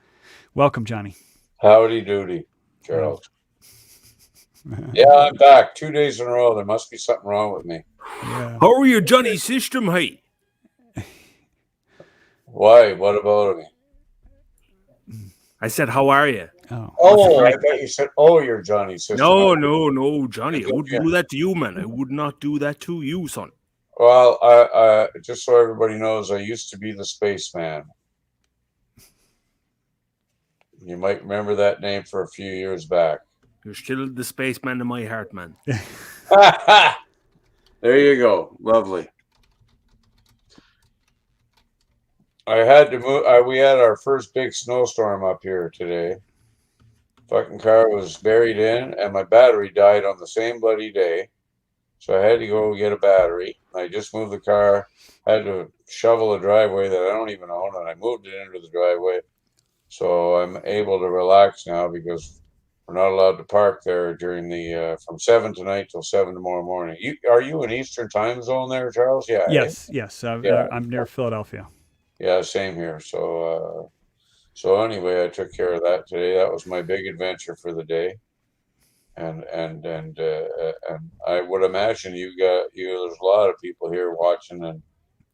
welcome, Johnny. Howdy doody, Gerald. Yeah, I'm back 2 days in a row. There must be something wrong with me. Yeah. How are you, Johnny System? Hey. Why? What about me? I said, how are you? Oh, I thought you said, you're Johnny System. No, Johnny. I wouldn't do that to you, man. I would not do that to you, son. Well, I just so everybody knows, I used to be the spaceman. You might remember that name for a few years back. You're still the spaceman in my heart, man. There you go. Lovely. I had to move. We had our first big snowstorm up here today. Fucking car was buried in, and my battery died on the same bloody day. So I had to go get a battery. I just moved the car. Had to shovel a driveway that I don't even own, and I moved it into the driveway. So I'm able to relax now because we're not allowed to park there during the from 7 tonight till 7 tomorrow morning. Are you in Eastern time zone there, Charles? Yeah. Eh? Yes, yes. Yeah. I'm near Philadelphia. Yeah, same here. So anyway, I took care of that today. That was my big adventure for the day. And I would imagine there's a lot of people here watching and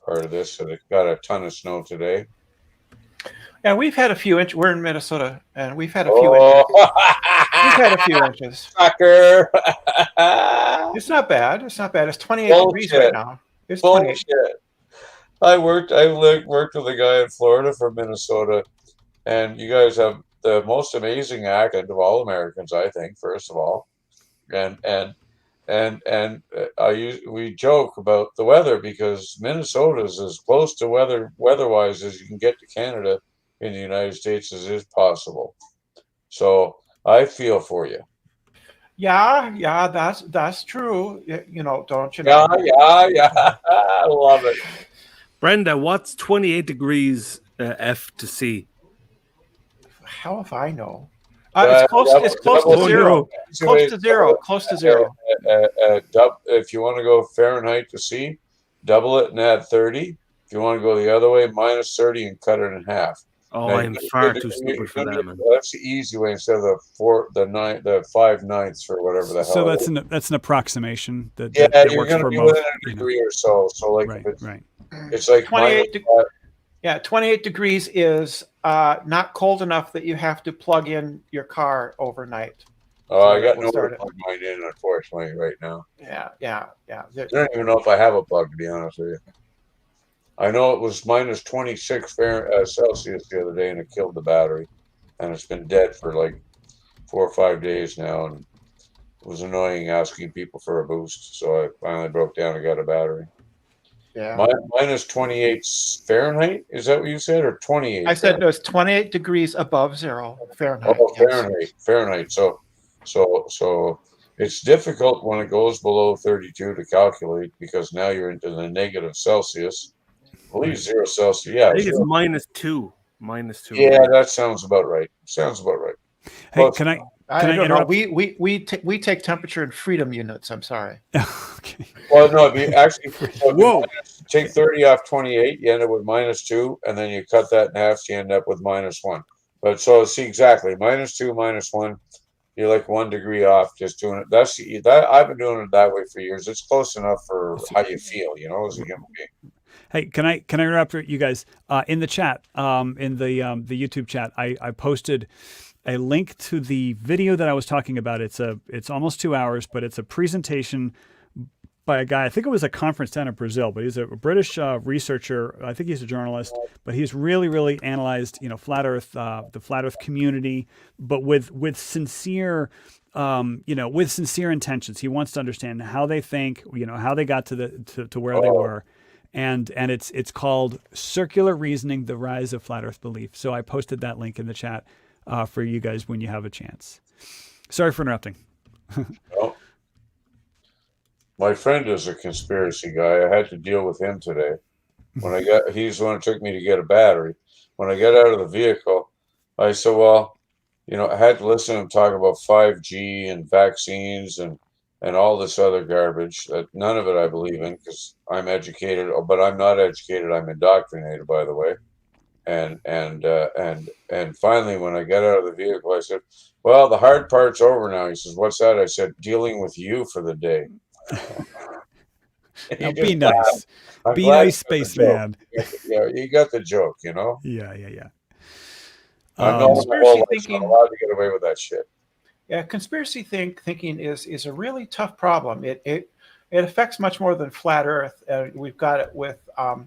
part of this. So they've got a ton of snow today. Yeah, we've had a few inches. We're in Minnesota, and we've had a few inches. We've had a few inches. Sucker. It's not bad. It's not bad. It's 28 degrees right now. It's 28. Bullshit. I worked with a guy in Florida from Minnesota, and you guys have the most amazing accent of all Americans, I think, first of all. We joke about the weather because Minnesota is as close to weather-wise as you can get to Canada in the United States as is possible. So I feel for you. Yeah, that's true. You know, don't you know? Yeah. I love it. Brenda, what's 28 degrees F to C? How if I know? It's close to zero. Close to zero. If you want to go Fahrenheit to C, double it and add 30. If you want to go the other way, minus 30 and cut it in half. Oh, Now, I'm far too stupid for that, man. That's the easy way instead of the 5/9 or whatever the hell. So that's an approximation that you're works going to for be most. within a degree or so. So like Right. It's like 28 degrees is not cold enough that you have to plug in your car overnight. I got nowhere to plug mine in, unfortunately, right now. Yeah. I don't even know if I have a plug, to be honest with you. I know it was minus 26 Celsius the other day, and it killed the battery. And it's been dead for like 4 or 5 days now. And it was annoying asking people for a boost. So I finally broke down and got a battery. Yeah. Minus 28 Fahrenheit? Is that what you said? Or 28? I said no, it's 28 degrees above zero Fahrenheit. Oh, Fahrenheit. So it's difficult when it goes below 32 to calculate because now you're into the negative Celsius. I believe 0 Celsius. Yeah, I think it's -2. -2. Yeah, that sounds about right. Hey, can I I don't know. interrupt? We take temperature in freedom units. I'm sorry. Okay. Well, no, take 30 off 28, you end up with -2, and then you cut that in half, so you end up with -1. But so see exactly -2, -1. You're like 1 degree off just doing it. That I've been doing it that way for years. It's close enough for how you feel, as a human being. Hey, can I interrupt you guys? In the chat, in the YouTube chat, I posted a link to the video that I was talking about. It's almost 2 hours, but it's a presentation by a guy. I think it was a conference down in Brazil, but he's a British researcher. I think he's a journalist, but he's really analyzed, flat Earth, the flat Earth community, but with sincere, with sincere intentions. He wants to understand how they think, how they got to where they were. And it's called Circular Reasoning: The Rise of Flat Earth Belief. So I posted that link in the chat for you guys when you have a chance. Sorry for interrupting. Well, my friend is a conspiracy guy. I had to deal with him today. He's the one who took me to get a battery. When I got out of the vehicle, I said, well, I had to listen to him talk about 5G and vaccines and all this other garbage. None of it I believe in because I'm educated, but I'm not educated. I'm indoctrinated, by the way. And finally, when I got out of the vehicle, I said, well, the hard part's over now. He says, what's that? I said, dealing with you for the day. Now be nice. Be nice, spaceman. Yeah, you got the joke, Yeah. I'm not allowed to get away with that shit. Yeah, conspiracy thinking is a really tough problem. It affects much more than flat Earth. We've got it with a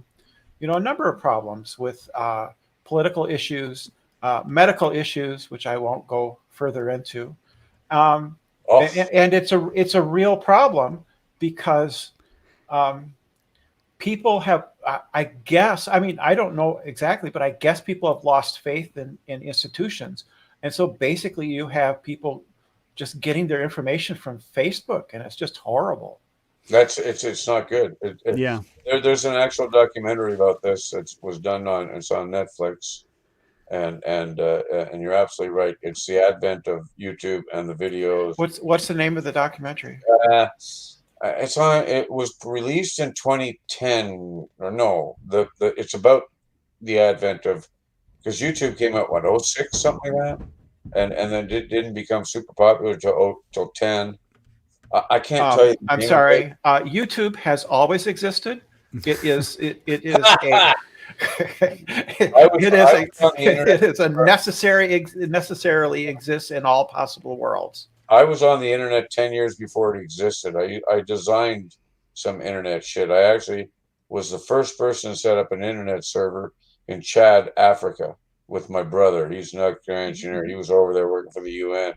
number of problems with political issues, medical issues, which I won't go further into. And it's a real problem because people have I guess, I mean, I don't know exactly, but I guess people have lost faith in institutions. And so basically you have people just getting their information from Facebook, and it's just horrible. It's not good. Yeah. There's an actual documentary about this. It's on Netflix, and you're absolutely right. It's the advent of YouTube and the videos. What's the name of the documentary? It was released in 2010, or no, it's about the advent of, because YouTube came out, what, 06, something like that, and then it didn't become super popular till 10. I can't tell you. I'm sorry. YouTube has always existed. It is a it necessarily exists in all possible worlds. I was on the internet 10 years before it existed. I designed some internet shit. I actually was the first person to set up an internet server in Chad, Africa, with my brother. He's an nuclear engineer. He was over there working for the UN,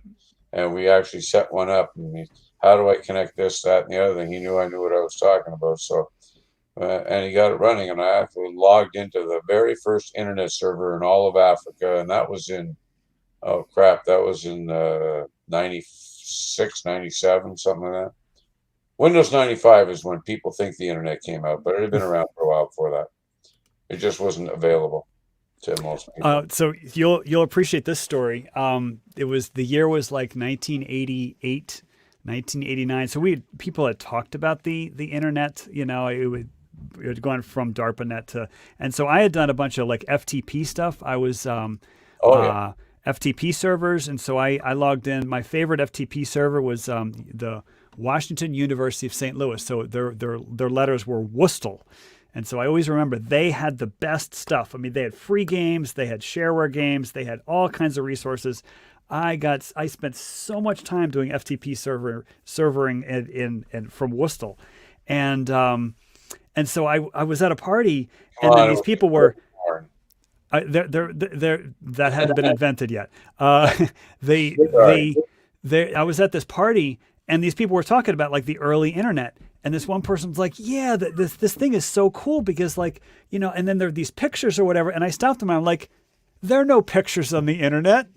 and we actually set one up. And how do I connect this, that, and the other thing? He knew I knew what I was talking about. So, and he got it running, and I actually logged into the very first internet server in all of Africa, and that was in, oh crap, that was in 96, 97, something like that. Windows 95 is when people think the internet came out, but it had been around for a while before that. It just wasn't available to most people. So you'll appreciate this story. The year was like 1988, 1989. So people had talked about the internet. You know, it had gone from DARPANet to, and so I had done a bunch of like FTP stuff. I was FTP servers, and so I logged in. My favorite FTP server was the Washington University of St. Louis. So their letters were Woostel. And so I always remember they had the best stuff. I mean, they had free games, they had shareware games, they had all kinds of resources. I spent so much time doing FTP servering in from Woostel. And so I was at a party, and then these people were that hadn't been invented yet. I was at this party, and these people were talking about like the early internet. And this one person was like, yeah, this thing is so cool because, like, you know, and then there are these pictures or whatever. And I stopped them and I'm like, there are no pictures on the internet.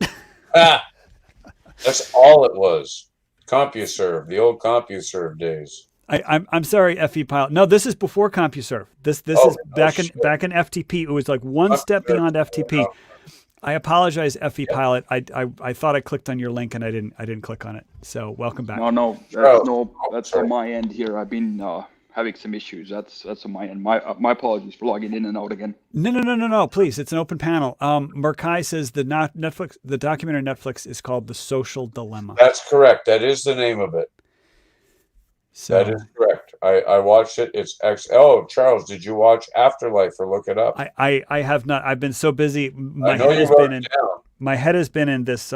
That's all it was. CompuServe, the old CompuServe days. I'm sorry, FE Pilot. No, this is before CompuServe. This is back in FTP. It was like one step beyond FTP. I apologize, FE Pilot. I thought I clicked on your link and I didn't click on it. So welcome back. That's on my end here. I've been having some issues. That's on my end. My apologies for logging in and out again. No. Please, it's an open panel. Murkai says the documentary Netflix is called The Social Dilemma. That's correct. That is the name of it. So, that is correct. I watched it. It's Charles, did you watch Afterlife or look it up? I have not. I've been so busy. My head has been in this,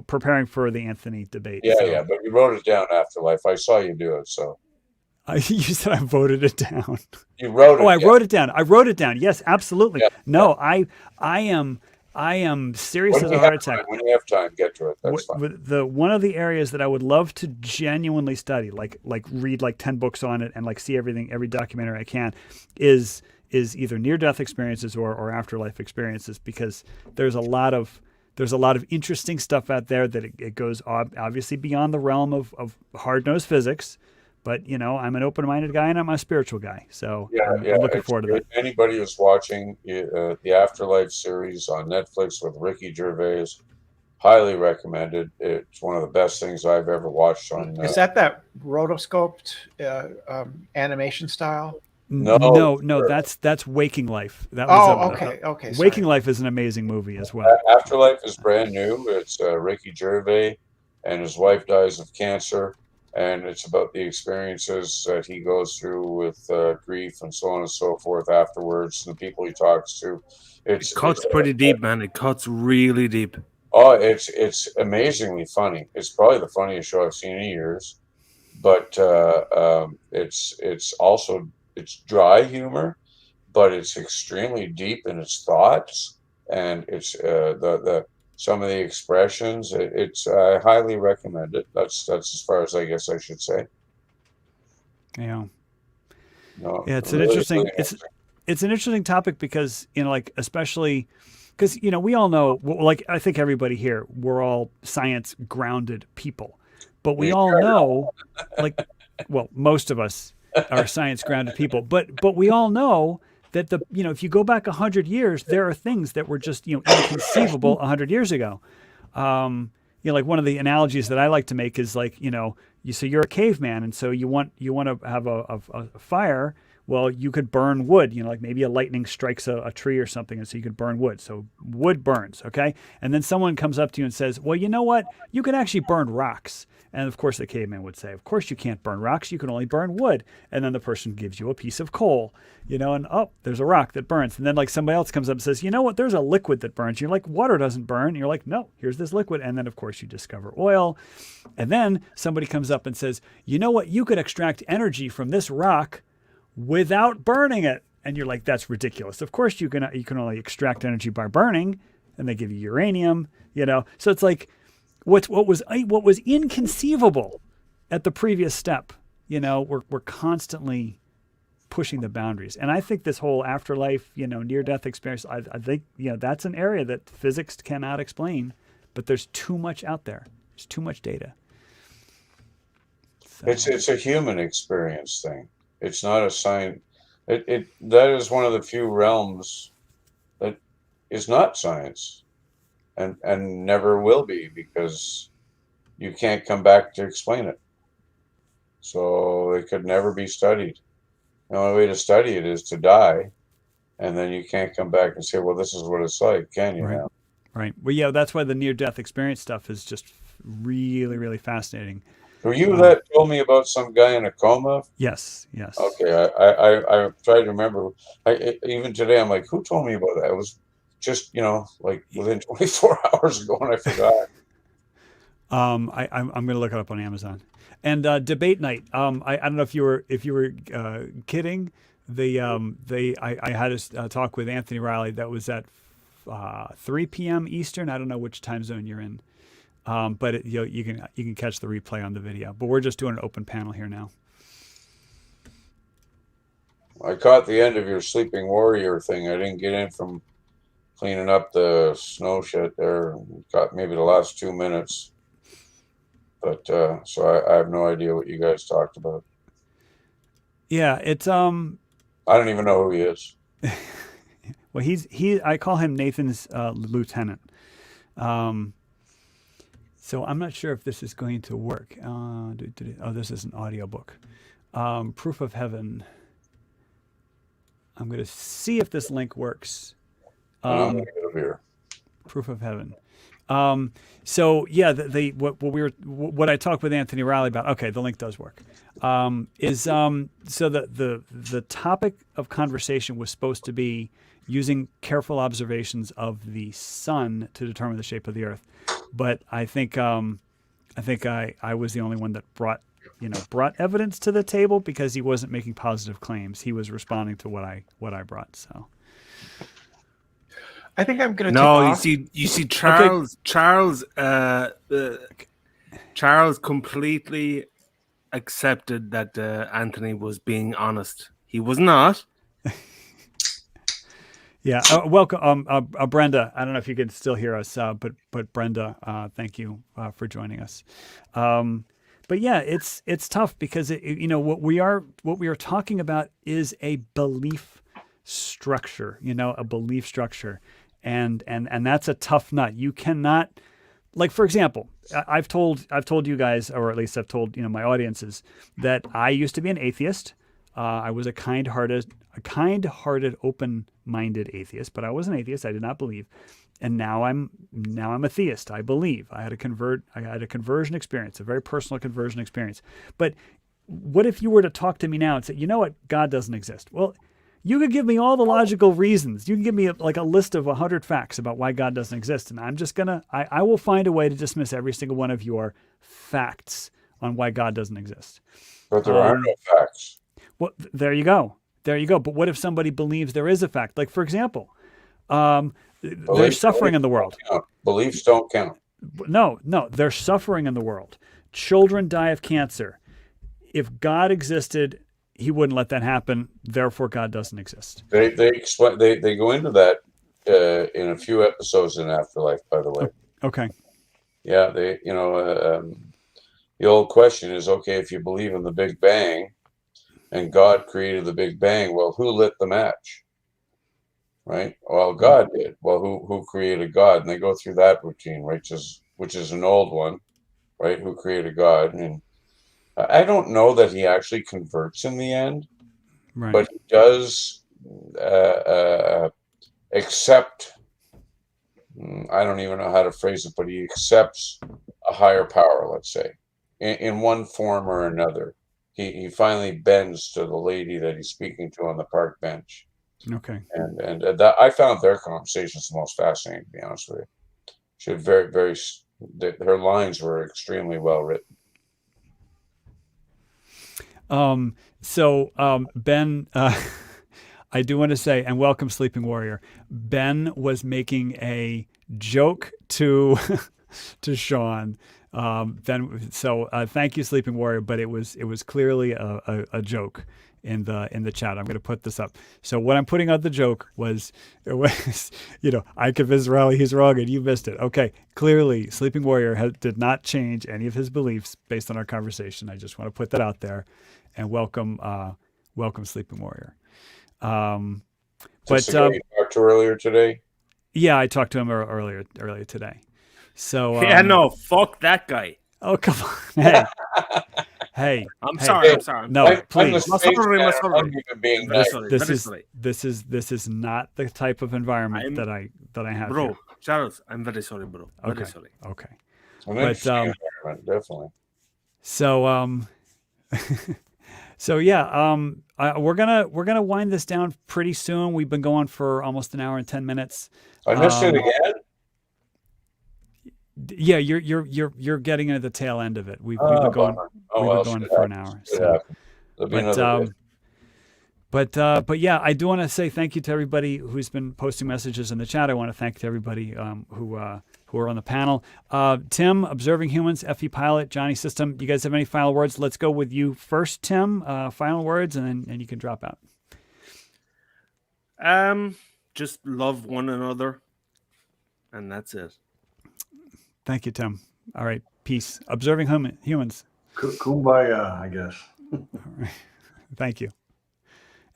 preparing for the Anthony debate. Yeah, but you wrote it down, Afterlife. I saw you do it, so. You said I voted it down. You wrote it. I wrote it down. I wrote it down. Yes, absolutely. Yeah. No, I am serious as a heart attack. When you have time, get to it. That's fine. One of the areas that I would love to genuinely study, like read like 10 books on it and like see every documentary I can, is either near-death experiences or afterlife experiences, because there's a lot of interesting stuff out there that it goes obviously beyond the realm of hard-nosed physics. But, you know, I'm an open-minded guy and I'm a spiritual guy. So I'm looking forward to that. Anybody who's watching the Afterlife series on Netflix with Ricky Gervais, highly recommended. It's one of the best things I've ever watched on. Is that rotoscoped animation style? No. That's Waking Life. That was okay. Waking Life is an amazing movie as well. Afterlife is brand new. It's Ricky Gervais, and his wife dies of cancer. And it's about the experiences that he goes through with grief and so on and so forth afterwards, and the people he talks to. It cuts pretty deep, man. It cuts really deep. Oh, it's amazingly funny. It's probably the funniest show I've seen in years. But it's also dry humor, but it's extremely deep in its thoughts, and it's the some of the expressions. I highly recommend it. That's as far as I guess I should say. Yeah. No, yeah, it's really, an interesting. Really it's an interesting topic because, like, especially because, we all know, like, I think everybody here, we're all science grounded people, but we all know, like, well, most of us are science grounded people, but we all know that if you go back 100 years, there are things that were just, inconceivable 100 years ago. Like one of the analogies that I like to make is like, so you're a caveman, and so you want to have a fire. Well, you could burn wood, like maybe a lightning strikes a tree or something, and so you could burn wood. So wood burns, okay? And then someone comes up to you and says, well, you know what? You can actually burn rocks. And of course the caveman would say, of course you can't burn rocks, you can only burn wood. And then the person gives you a piece of coal, and there's a rock that burns. And then like somebody else comes up and says, you know what, there's a liquid that burns. You're like, water doesn't burn. And you're like, no, here's this liquid. And then of course you discover oil. And then somebody comes up and says, you know what, you could extract energy from this rock without burning it. And you're like, that's ridiculous. Of course you can only extract energy by burning. And they give you uranium, So it's like, what was inconceivable at the previous step, we're constantly pushing the boundaries. And I think this whole afterlife, near-death experience, I think, that's an area that physics cannot explain, but there's too much out there. There's too much data. So. It's a human experience thing. It's not a science. That is one of the few realms that is not science. And never will be, because you can't come back to explain it. So it could never be studied. The only way to study it is to die, and then you can't come back and say, well, this is what it's like, can you? Right. Now? Right. Well, yeah, that's why the near-death experience stuff is just really, really fascinating. Were you that told me about some guy in a coma? Yes. Okay, I tried to remember. Even today, I'm like, who told me about that? It was just, like within 24 hours ago, and I forgot. I'm going to look it up on Amazon. And debate night. I don't know if you were kidding. I had a talk with Anthony Riley that was at 3 p.m. Eastern. I don't know which time zone you're in, but you can catch the replay on the video. But we're just doing an open panel here now. I caught the end of your sleeping warrior thing. I didn't get in from cleaning up the snow shit there. Got maybe the last 2 minutes. But so I have no idea what you guys talked about. Yeah, it's I don't even know who he is. Well, I call him Nathan's lieutenant. So I'm not sure if this is going to work. Oh, this is an audiobook. Proof of Heaven. I'm going to see if this link works. I'm going to get over here. Proof of Heaven. So yeah, what I talked with Anthony Riley about. Okay, the link does work. So the topic of conversation was supposed to be using careful observations of the sun to determine the shape of the Earth, but I think I was the only one that brought evidence to the table, because he wasn't making positive claims. He was responding to what I brought. So. I think I'm going to. No, you see, Charles. Okay. Charles completely accepted that Anthony was being honest. He was not. Yeah. Welcome, Brenda. I don't know if you can still hear us, but Brenda, thank you for joining us. But yeah, it's tough because what we are talking about is a belief structure. A belief structure. And that's a tough nut. You cannot, like, for example, I've told you guys, or at least I've told my audiences, that I used to be an atheist. I was a kind-hearted, open-minded atheist, but I was an atheist. I did not believe, and now I'm a theist. I believe. I had a conversion experience, a very personal conversion experience. But what if you were to talk to me now and say, you know what, God doesn't exist? Well, you could give me all the logical reasons. You can give me a list of 100 facts about why God doesn't exist. And I'm just I will find a way to dismiss every single one of your facts on why God doesn't exist. But there are no facts. Well, there you go. But what if somebody believes there is a fact? Like, for example, there's suffering in the world. Beliefs don't count. No, there's suffering in the world. Children die of cancer. If God existed, he wouldn't let that happen. Therefore, God doesn't exist. They explain they go into that in a few episodes in Afterlife, by the way. Okay. Yeah, they the old question is, okay, if you believe in the Big Bang and God created the Big Bang, well, who lit the match? Right? Well, God did. Well, who created God? And they go through that routine, right? Which is an old one, right? Who created God? And I don't know that he actually converts in the end, Right. but he does accept. I don't even know how to phrase it, but he accepts a higher power, let's say, in one form or another. He finally bends to the lady that he's speaking to on the park bench. Okay. And that, I found their conversations the most fascinating, to be honest with you. She had her lines were extremely well written. So Ben, I do want to say, and welcome Sleeping Warrior. Ben was making a joke to to Sean. Thank you, Sleeping Warrior, but it was clearly a joke in the chat. I'm going to put this up. So what I'm putting out the joke was I convinced Riley he's wrong and you missed it. Okay, clearly Sleeping Warrior did not change any of his beliefs based on our conversation. I just want to put that out there, and welcome Sleeping Warrior. Just the guy you talked to earlier today. Yeah, I talked to him earlier today. So no, fuck that guy. Oh, come on. Hey. Hey. I'm sorry. No, please. This is not the type of environment that I have. Bro, here. Charles, I'm very sorry, bro. Very sorry. Okay. But definitely. So so yeah, we're gonna wind this down pretty soon. We've been going for almost an hour and 10 minutes. I missed it again. Yeah, you're getting into the tail end of it. We've been going for an hour. So. But yeah, I do want to say thank you to everybody who's been posting messages in the chat. I want to thank to everybody who are on the panel. Tim, Observing Humans, FE Pilot, Johnny System. You guys have any final words? Let's go with you first, Tim. Final words, and you can drop out. Just love one another, and that's it. Thank you, Tim. All right, peace. Observing Humans. Kumbaya, I guess. All right. Thank you.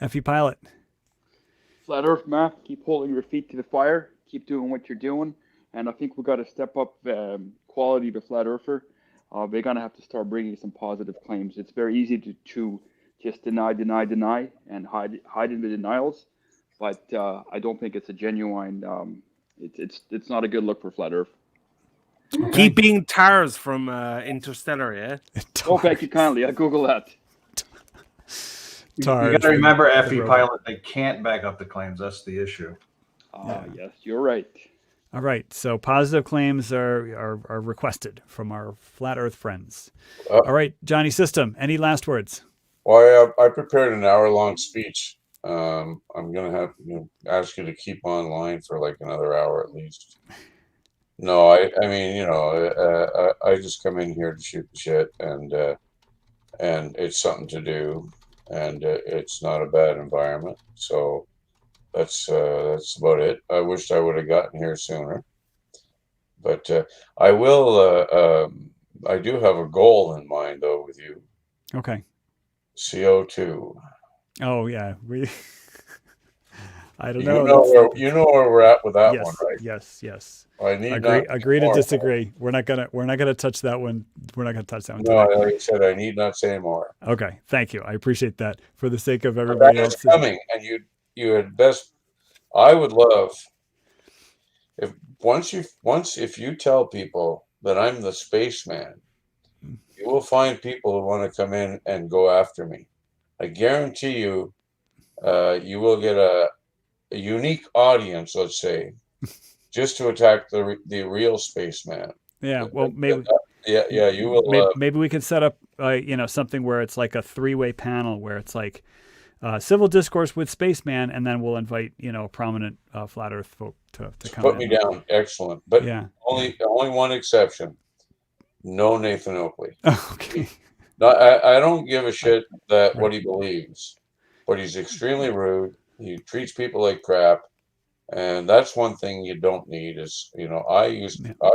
FE Pilot. Flat Earth Math, keep holding your feet to the fire. Keep doing what you're doing. And I think we've got to step up quality to Flat Earther. They're going to have to start bringing some positive claims. It's very easy to just deny, and hide in the denials. But I don't think it's a genuine, it's not a good look for Flat Earth. Okay. Keeping TARS from Interstellar, yeah? Oh, thank you kindly. I'll Google that. You got to remember, FE Pilot, they can't back up the claims. That's the issue. Yes, you're right. All right. So positive claims are requested from our Flat Earth friends. All right, Johnny System, any last words? Well, I prepared an hour-long speech. I'm going to have ask you to keep online for like another hour at least. No, I mean, I just come in here to shoot the shit, and it's something to do, and it's not a bad environment. So that's about it. I wished I would have gotten here sooner, but I will. I do have a goal in mind, though, with you. Okay. CO2. Oh yeah, I don't know. You know where we're at with that one, right? Yes. I need agree to disagree. We're not gonna touch that one. We're not gonna touch that one. No, like I said, I need not say more. Okay, thank you. I appreciate that for the sake of everybody else. Coming, and you had best. I would love if you tell people that I'm the spaceman, you will find people who want to come in and go after me. I guarantee you, you will get a unique audience, let's say, just to attack the real spaceman. Yeah, well, maybe. Yeah, you will. Maybe we can set up, something where it's like a 3-way panel where it's like civil discourse with spaceman, and then we'll invite prominent flat Earth folk to come. Put me down, excellent. But only one exception: no Nathan Oakley. Okay. No, I don't give a shit that what he believes, but he's extremely rude. He treats people like crap, and that's one thing you don't need. Is I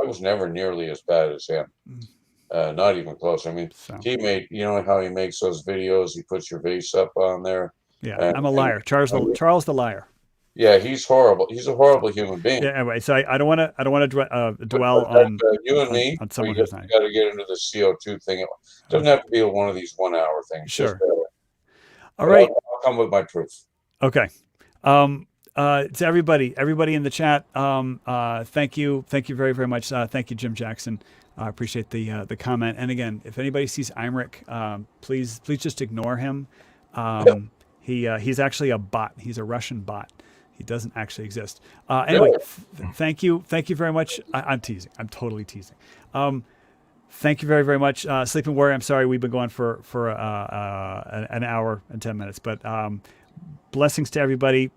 was never nearly as bad as him. Not even close. I mean, So. he made how he makes those videos. He puts your face up on there. Yeah, I'm a liar. Charles the liar. Yeah, he's horrible. He's a horrible human being. Yeah. Anyway, so I don't want to dwell on you and me. on someone we who's not. got to get into the CO2 thing. It doesn't have to be one of these 1 hour things. Sure. All right. I'll come with my proof. Okay. To everybody in the chat, thank you very, very much. Thank you, Jim Jackson. I appreciate the comment. And again, if anybody sees Imric, please just ignore him. He's actually a bot. He's a Russian bot. He doesn't actually exist. Anyway, thank you very much. I'm teasing. I'm totally teasing. Thank you very, very much, Sleeping Warrior. I'm sorry we've been going for an hour and 10 minutes, but blessings to everybody.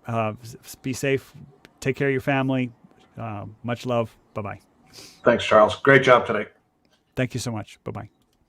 Be safe. Take care of your family. Much love. Bye-bye. Thanks, Charles. Great job today. Thank you so much. Bye-bye.